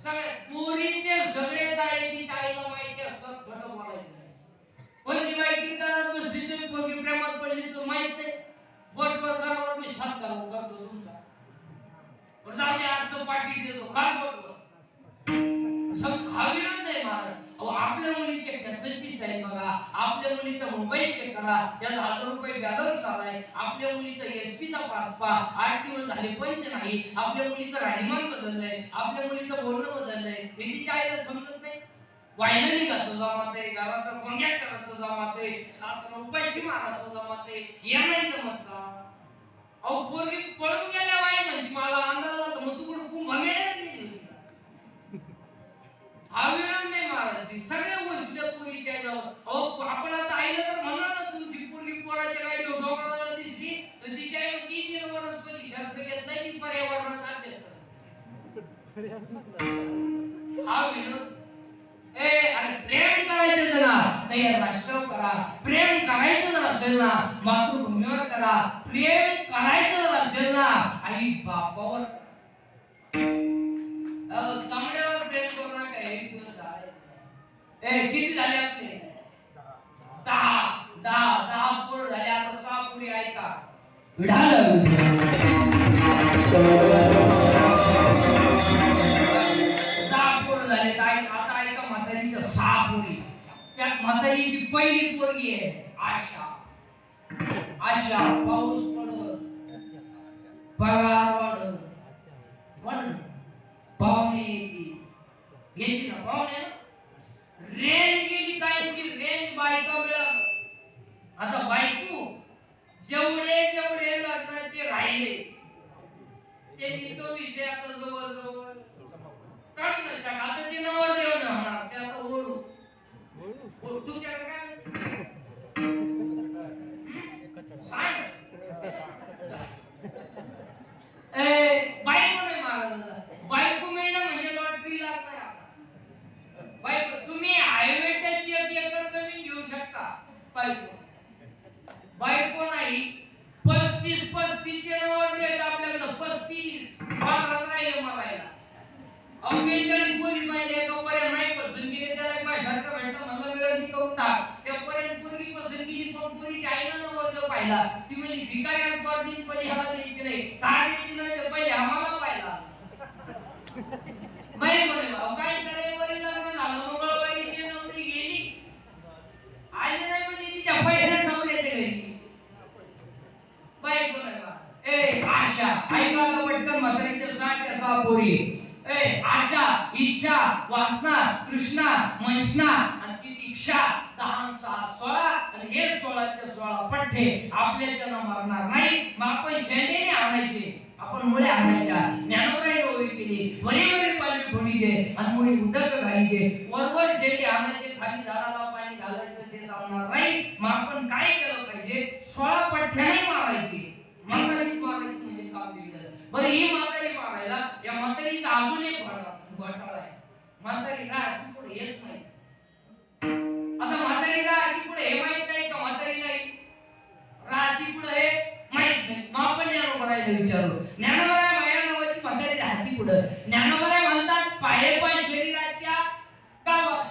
सगळ्या पोरीचे सगळे चाळीच्या आईला माहिती असतात, खोटं बोलायचं नाही. कोणती माहिती करत बसली तुम्ही पोरगी प्रेमात पडली तर माहित नाही. बोटवर करावर मी सत्कार करतो तुमचा, जाऊ दे आजचं पाठी देतो काय बोटवर हा विरोध नाही महाराज. अहो आपल्या मुलीचे फॅशनची स्टाईल बघा, आपल्या मुलीचा मोबाईल चेक करा, त्याला 1000 रुपये बॅलन्स आलाय, आपल्या मुलीचा एसटीचा पास पा 8 दिवस झाले पंच नाही, आपल्या मुलीचं राहणीमान बदललंय, आपल्या मुलीचं बोलणं बदललंय. हे तिच्या आईला समजत नाही. वायनली घातलं जमात आहे, घराचं कॉन्टॅक्ट करायचं जमात आहे, सासरा उपाशी मारायचं जमात आहे, या नाही जमत का? अहो पोरगी पळून गेल्या वाई म्हणजे मला अंदाज जातो मग तू कुठं कुंभमेळ्यात गेली. हा विरोध नाही महाराज. सगळ्या गोष्टी पोरीच्या जाऊ. अहो आपण आता आईला तर म्हणा ना तुमची पोरगी पोराच्या गाडीवर डोंगराला दिसली तर तिच्या आई म्हणती 3 वनस्पती शास्त्र घेतलंय मी पर्यावरणाचा अभ्यास. हा विरोध. अरे प्रेम करायचं जर तर राष्ट्र करा. प्रेम करायचं जर असेल ना मातृभूमीवर करा. प्रेम करायचं जर असेल ना आई बापावर, चांगल्यावर प्रेम करू नका. एक दिवस झाले. किती झाले आपले? 10 पोरं झाले. आता 6 पुरी ऐका. आता ऐका म्हातारीच्या 6 पोरी. त्यात म्हातारीची पहिली पोरगी आहे आशा. आशा पाऊस पडत पगार वाढत वाढत पाहुणे येते ना पाहुणे ना रेंज गेली कायची रेंज बायका मिळालं आता बायको जेवढे जेवढे लग्नाचे राहिले त्यांनी तो विषय आता जवळ जवळ काढून टाका आता ते नवर देव नाही होणार ते आता ओढू तुमच्याकडे काय सांग बायको नाही मारायला बायको मिळणं म्हणजे लॉटरी लागणार बायको तुम्ही हायवे टचची 1 एकर जमीन घेऊ शकता बायको नाही 35 चे नवर देत आपल्याकडे 35 15 राहिले मारायला 45 पोरी पाहिजे तोपर्यंत नाही पसंत केली त्याला माझ्यासारखं भेटलं म्हणलं मिळेल ती करून टाक त्यापर्यंत पोरगी पसंत केली पण पोरीची आईनं नवर देव पाहिला ती म्हणजे भिकाऱ्या परदीन परी ह्याला द्यायची नाही का द्यायची नाही तर पहिले आम्हाला पाहिला बाई म्हणे भाऊ काय करे वरी लग्न झालं मंगळवारीची नोकरी गेली आली नाही म्हणजे तिच्या पहिल्या नवऱ्याच्या घरी बाई म्हणे ए आशा ऐका का पटकन म्हातारीच्या 6 पोरी ए आशा इच्छा वासना तृष्णा मैष्णा आणि तितिक्षा 10 6 16 आणि हे 16च्या 16 पठ्ठे आपल्याच्यानं मरणार नाही मग आपण शेंडेने आणायचे आपण मुळे आणायच्या ज्ञानोबाई रोवी केली वरी वरी पाली फोडीचे आणि मुळे उदक घालीचे वरवर शेंडे आणायचे खाली झाडाला पाणी घालायचं ते चालणार नाही मग आपण काय केलं पाहिजे 16 पठ्ठ्याने मारायची म्हातारीच मारायची म्हणजे काम बिघडलं बरं ही म्हातारी मारायला या म्हातारीचा अजून एक घोटाळा आहे म्हातारीला ती पुढे येत नाही आता म्हातारीला ती पुढे हे माहित नाही का म्हातारी नाही राहती पुढे हे माहित नाही मग आपण ज्ञानोबाईला विचारू ज्ञानोबाई माया नावाची म्हातारी राहती पुढे ज्ञानोबाई म्हणतात पाय शरीराच्या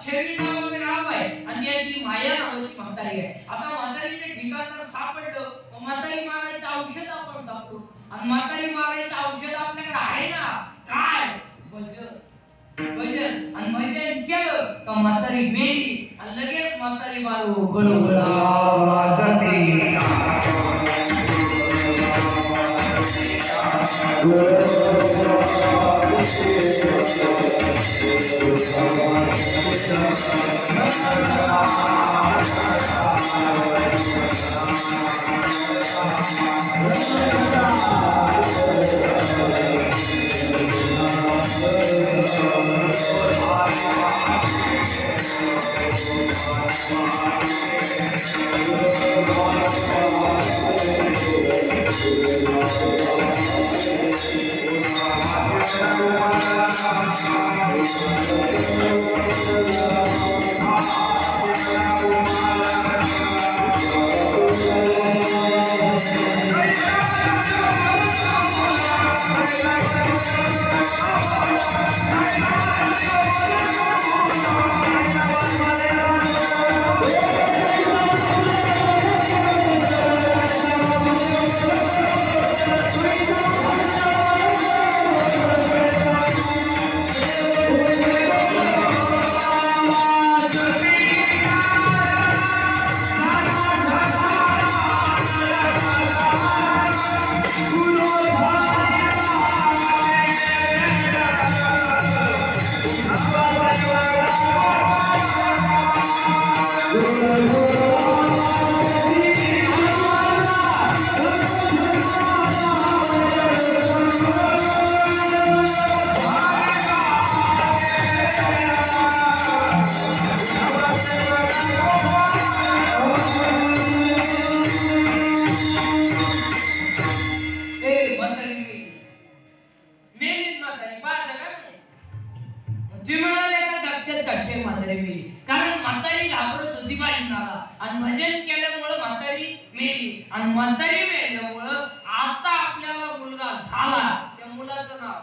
शरीर नावाचं नाव आहे आणि त्याची माया नावाची म्हातारी आहे आता म्हातारीचे ठिकाण तर सापडलं म्हातारी मारायचं औषध आपण सापडू आणि म्हातारी मारायचं औषध आपल्याकडे आहे ना काय भजन आणि भजन केलं का म्हातारी मेली आणि लगेच म्हातारी मारू गळगळा कारण म्हातारी घाबरत होती बाळीनाला आणि भजन केल्यामुळे म्हातारी मेली आणि म्हातारी मेल्यामुळे आता आपल्याला मुलगा झाला त्या मुलाचं नाव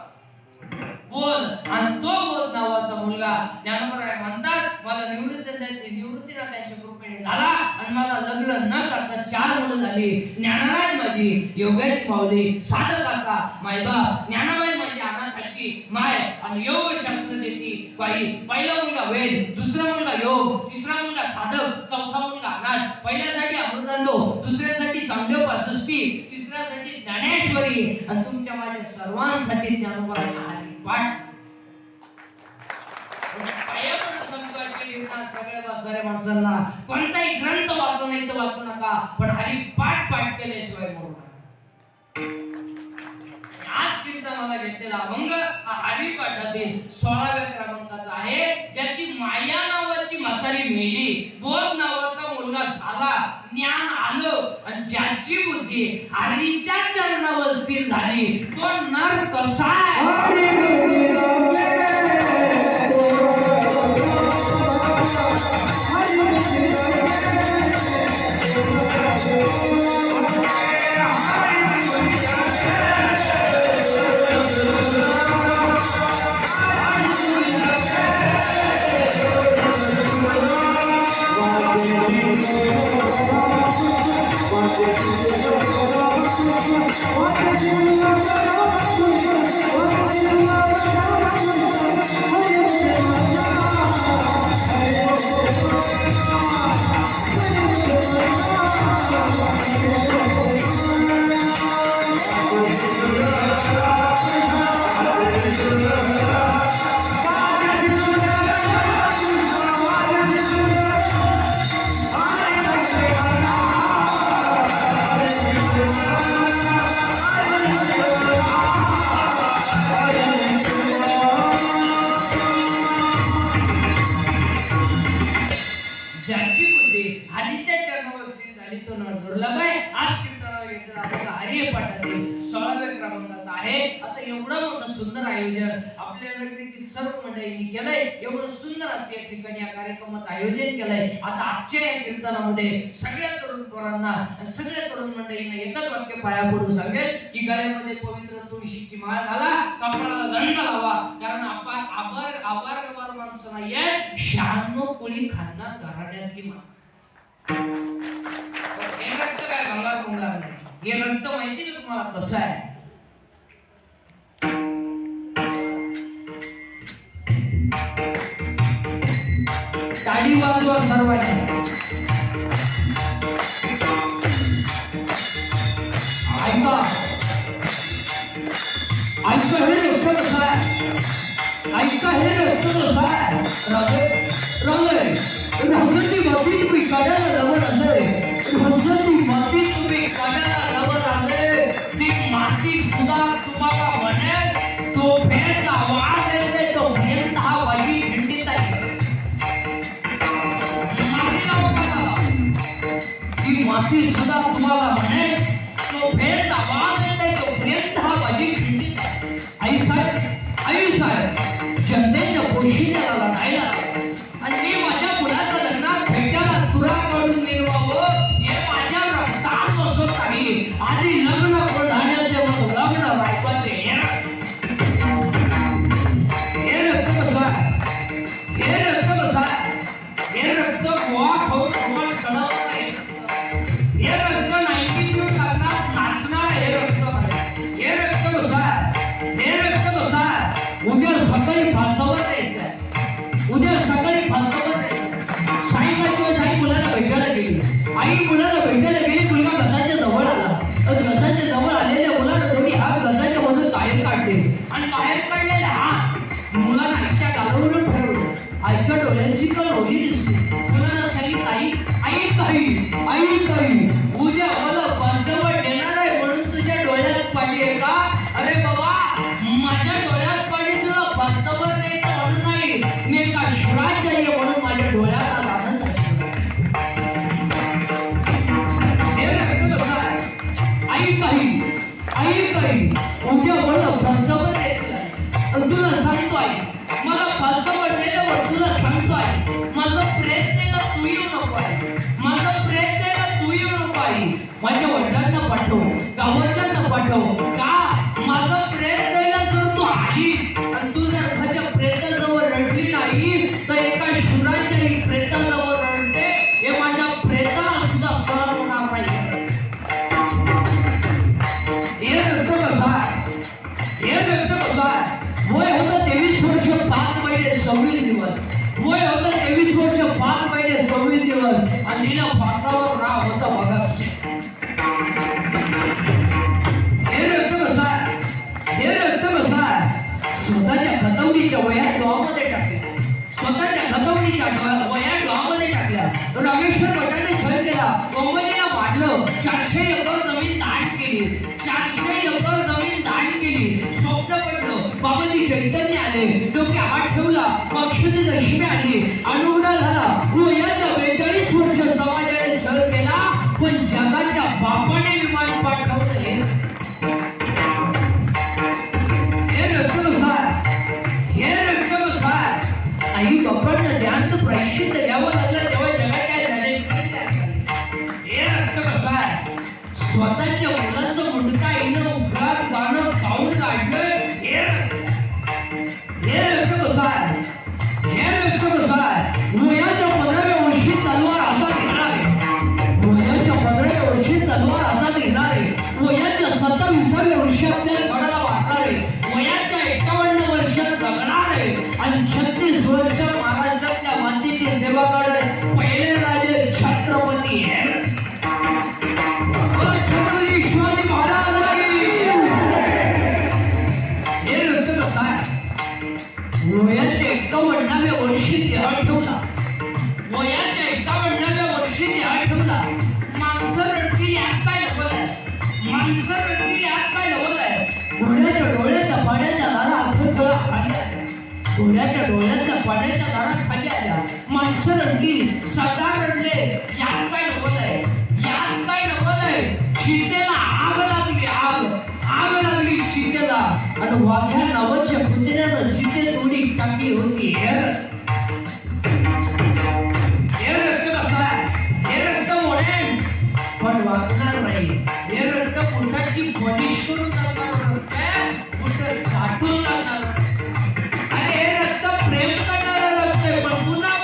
बोल आणि तो बोल नावाचा मुलगा ज्ञानोबा म्हणतात मला निवृत्तीला त्यांच्या कृपेने झाला आणि मला लग्न न करता 4 मुलं झाली ज्ञानराज माझी योगाची माऊली साधकाचा मायबाप ज्ञानाबाई माझी अनाथाची माय आणि योग शास्त्र देती बाई पहिला मुलगा वेद दुसरा मुलगा योग तिसरा मुलगा साधक चौथा मुलगा अनाथ पहिल्यासाठी अमृतांडो दुसऱ्यासाठी चांगदेव षष्टी, तिसऱ्यासाठी ज्ञानेश्वरी आणि तुमच्या माझ्या सर्वांसाठी ज्ञानोबाचा हरिपाठ. सगळ्या वाचणाऱ्या माणसांना कोणताही ग्रंथ वाचू नाही तर वाचू नका, पण हरिपाठ पाठ केल्याशिवाय मरू नका. आज कीर्तनाला घेतलेला अभंग हा हरिपाठातील 16व्या क्रमांकाचा आहे. ज्याची माया नावाची म्हातारी मेली, बोध नावाचा मुलगा झाला, ज्ञान आलं आणि ज्याची बुद्धी हरीच्या चरणावर स्थिर झाली, तो नर कसा सुंदर आयोजन आपल्या व्यक्तीतील सर्व मंडळींनी केलंय. एवढं सुंदर असं या ठिकाणी या कार्यक्रमाचं आयोजन केलंय. आता आजच्या या कीर्तनामध्ये सगळ्या तरुण पोरांना आणि सगळ्या तरुण मंडळींना एकच वाक्य पाया पडून सांगेल की गळ्यामध्ये पवित्र तुळशीची माळ घाला, कपाळाला दंड लावा, कारण आपण आभार माणसं नाहीये, 96 कोळी खाणार घराण्यातली माणसं. हे रक्त काय घालणार होणार नाही. हे रक्त माहिती का तुम्हाला कसं आहे? ताडी वाजवा सर्वांनी. ऐका हे रक्त कसं आहे? ऐका हे रक्त कसं आहे? राजनी माती तुम्ही काढायला लावत असे, राजनी माती तुम्ही काढायला लावत असे, ती माती सुद्धा तुम्हाला म्हणे तो भेचा वास येते, तो भेद हा वाजी खिंडीत आहे. ती माती सुद्धा तुम्हाला म्हणे तो भेद वास येते, तो भेद हा वाजी खिंडीत आहे. आई साहेब जनतेच्या पोशिण्याला लढायला आणि मी माझ्या मुलाच्या लग्नात भेटायला तुरा काढून मिळवावं हे माझ्या रक्तात बसत नाही. आधी लग्न झाल्याचे मग लग्न बायकोचे. हे रक्त कसं आहे? हे रक्त कसं आहे? हे रक्त गोवा खाऊन आपण सडत नाही. हे रक्त 90 दिवस लग्नात नाचणार. हे रक्त आहे. हे रक्त कसं आहे? हे रक्त कसं आहे? उद्या सकाळी फासावर यायचं. उद्या सकाळी फासावर यायचं. साई मुलाला भेटायला गेली. आई मुलाला भेटायला गेली. मुलगा गजाच्या जवळ आला. गजाच्या जवळ आलेल्या मुलाला दोन्ही हात गजाच्या मधून बाहेर काढले आणि बाहेर काढलेले हात मुलाला आईच्या गालावरून ठरवलं. आईच्या डोळ्यांची पण ओली दिसली. मुलाला सांगितलं, आई उद्या मला पंचवट देणार आहे म्हणून तुझ्या डोळ्यात पाणी आहे का? अरे बाबा, माझ्या डोळ्यात पाणी तुला पंचवट द्यायचं म्हणून नाही, मी एका शुराच्या आहे म्हणून माझ्या डोळ्यात आनंद असतो. हे रक्त कसं आहे? आई उद्या मला पंचवट द्यायचं आहे. तुला सांगतो आई, मला पंचवट दिल्यावर तुला सांगतो आई, माझं प्रयत्न तू येऊ नको आहे. माझं प्रयत्न तू येऊ नको आहे. माझ्या वडिलांना पाठव, गावाच्यांना पाठव. का? माझं प्रयत्न जर तू आली आणि तू जर माझ्या प्रयत्नाजवळ रडली नाही तर एका शुराच्या प्रयत्नाजवळ रडते. हे माझ्या प्रयत्नाला सुद्धा सहन होणार नाही. हे रक्त कसं आहे? हे रक्त कसं आहे? वय होतं 23 वर्ष 5 महिने 26 दिवस. वय होतं 23 वर्ष 5 महिने 26 दिवस आणि तिला फासावर राह होता भगत सिंग. 400 एकर जमीन दान केली, 400 एकर जमीन दान केली. स्वप्न पडलं, बाबाजी चैतन्य आले, डोक्यात हात ठेवला, अक्षते दशमी आली, अनुग्रह झाला. वयाच्या 42 वर्ष समाजाने छळ केला, पण जगाच्या बापाने विमान पाठवलं. हे रक्तसार, हे रक्तसार. आई बापांना जास्त प्रायश्चित्त द्यावं लागलं तेव्हा जगाच्या स्वतःच्या मुलाचं मुंडका येणं उघडात गाणं खाऊन काढलं. हे रक्तसार, हे रक्तसार. वयाच्या 15व्या वर्षी तलवार हातात घेणारे, वयाच्या 15व्या वर्षी तलवार हातात घेणारे, वयाच्या 27व्या वर्षी आपल्या घोड्याला वाचणारे, वयाच्या 51 वर्ष जगणारे आणि 36 वर्ष महाराष्ट्रातल्या मातीची सेवा करणारे पहिले राजे छत्रपती छत्रपती शिवाजी महाराज. हे रक्तसार वयाच्या 51व्या वर्षी देह ठेवला, वयाच्या 51व्या वर्षी देह ठेवला. माणसं रडतील आज काय नवल आहे, माणसं रडतील आज काय नवल आहे. घोड्याच्या डोळ्याच्या पाण्याच्या धारा अखंड खाली आल्या, घोड्याच्या डोळ्याच्या पाण्याच्या धारा खाली आल्या. माणसं रडली, सरदार रडले, यात काय नवल आहे, यात काय नवल आहे. चितेला आग लागली, आग लागली चितेला आणि वाघ्या नावाच्या पुतण्यानं चिते थोडी टाकली होती. हे रक्त कसा, हे रक्त मोडेल पण वागणार नाही. हे रक्त पोटाची पॉलिश करून टाकणार, पोट साठून टाकणार. आणि हे रक्त प्रेम करणारं रक्त आहे, पण पुन्हा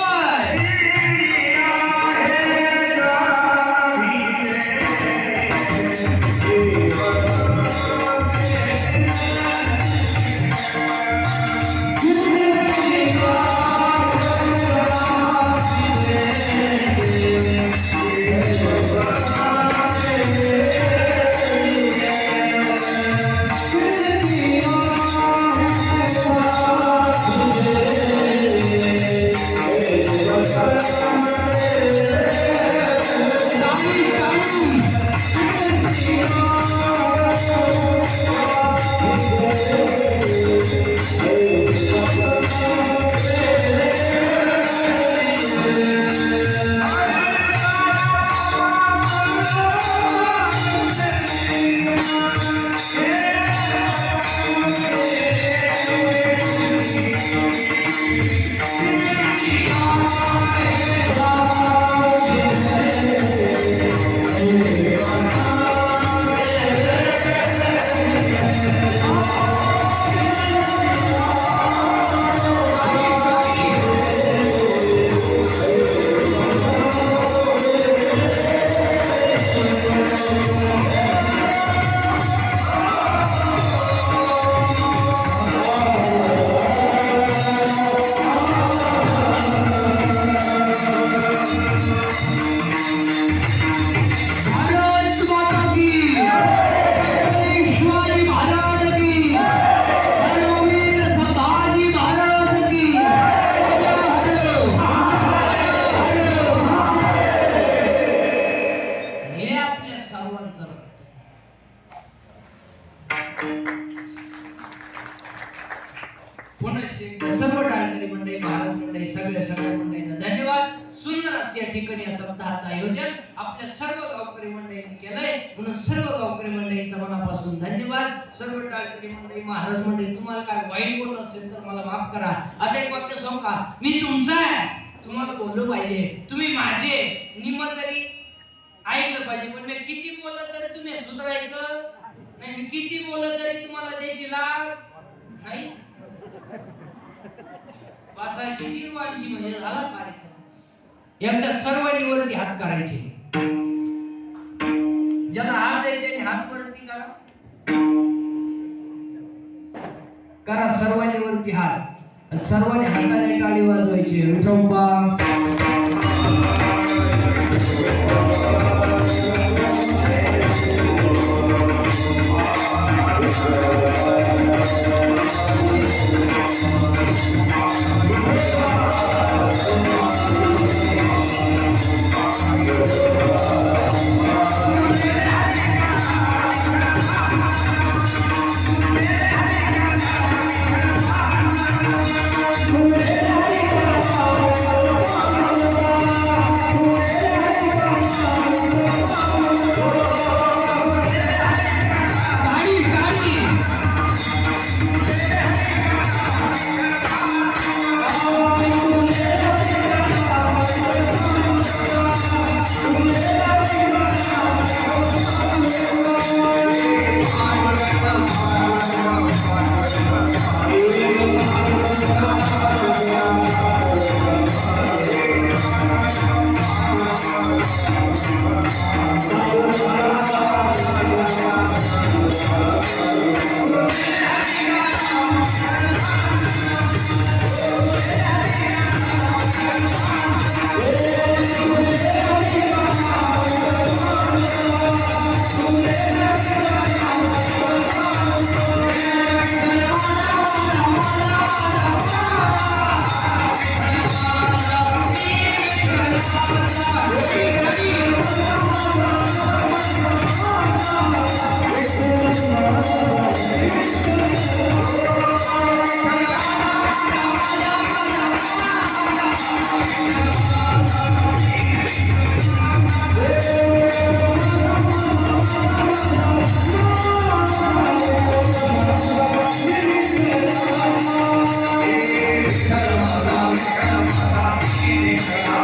सर्व टाळकरी मंडळी, महाराज मंडळी, सगळ्या मंडळींना धन्यवाद. सुंदर असे या ठिकाणी या सप्ताहाचं आयोजन आपल्या सर्व गावकरी मंडळींनी केलंय, म्हणून सर्व गावकरी मंडळींचा मनापासून धन्यवाद. सर्व टाळकरी मंडळी, महाराज मंडळी, तुम्हाला काय वाईट बोलत असेल तर मला माफ करा. आता एक वाक्य सांगू का, मी तुमचा आहे, तुम्हाला बोललो पाहिजे, तुम्ही माझे निम तरी ऐकलं पाहिजे. पण मी किती बोललं तरी तुम्ही सुधारायचं नाही, मी किती बोललं तरी तुम्हाला त्याची लाभ नाही. वाचायची किरवांची म्हणजे झाला कार्यक्रम. एकदा सर्वांनी वरती हात करायचे, ज्याला हात आहे त्याने हात वरती करा, करा सर्वांनी वरती हात, सर्वांनी हाताने टाळी वाजवायची. Vithoba Thank you.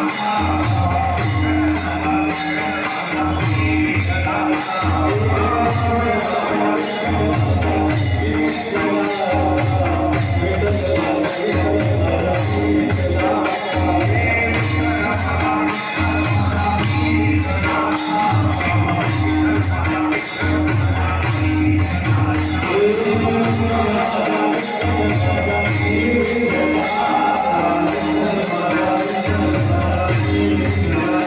Thank you.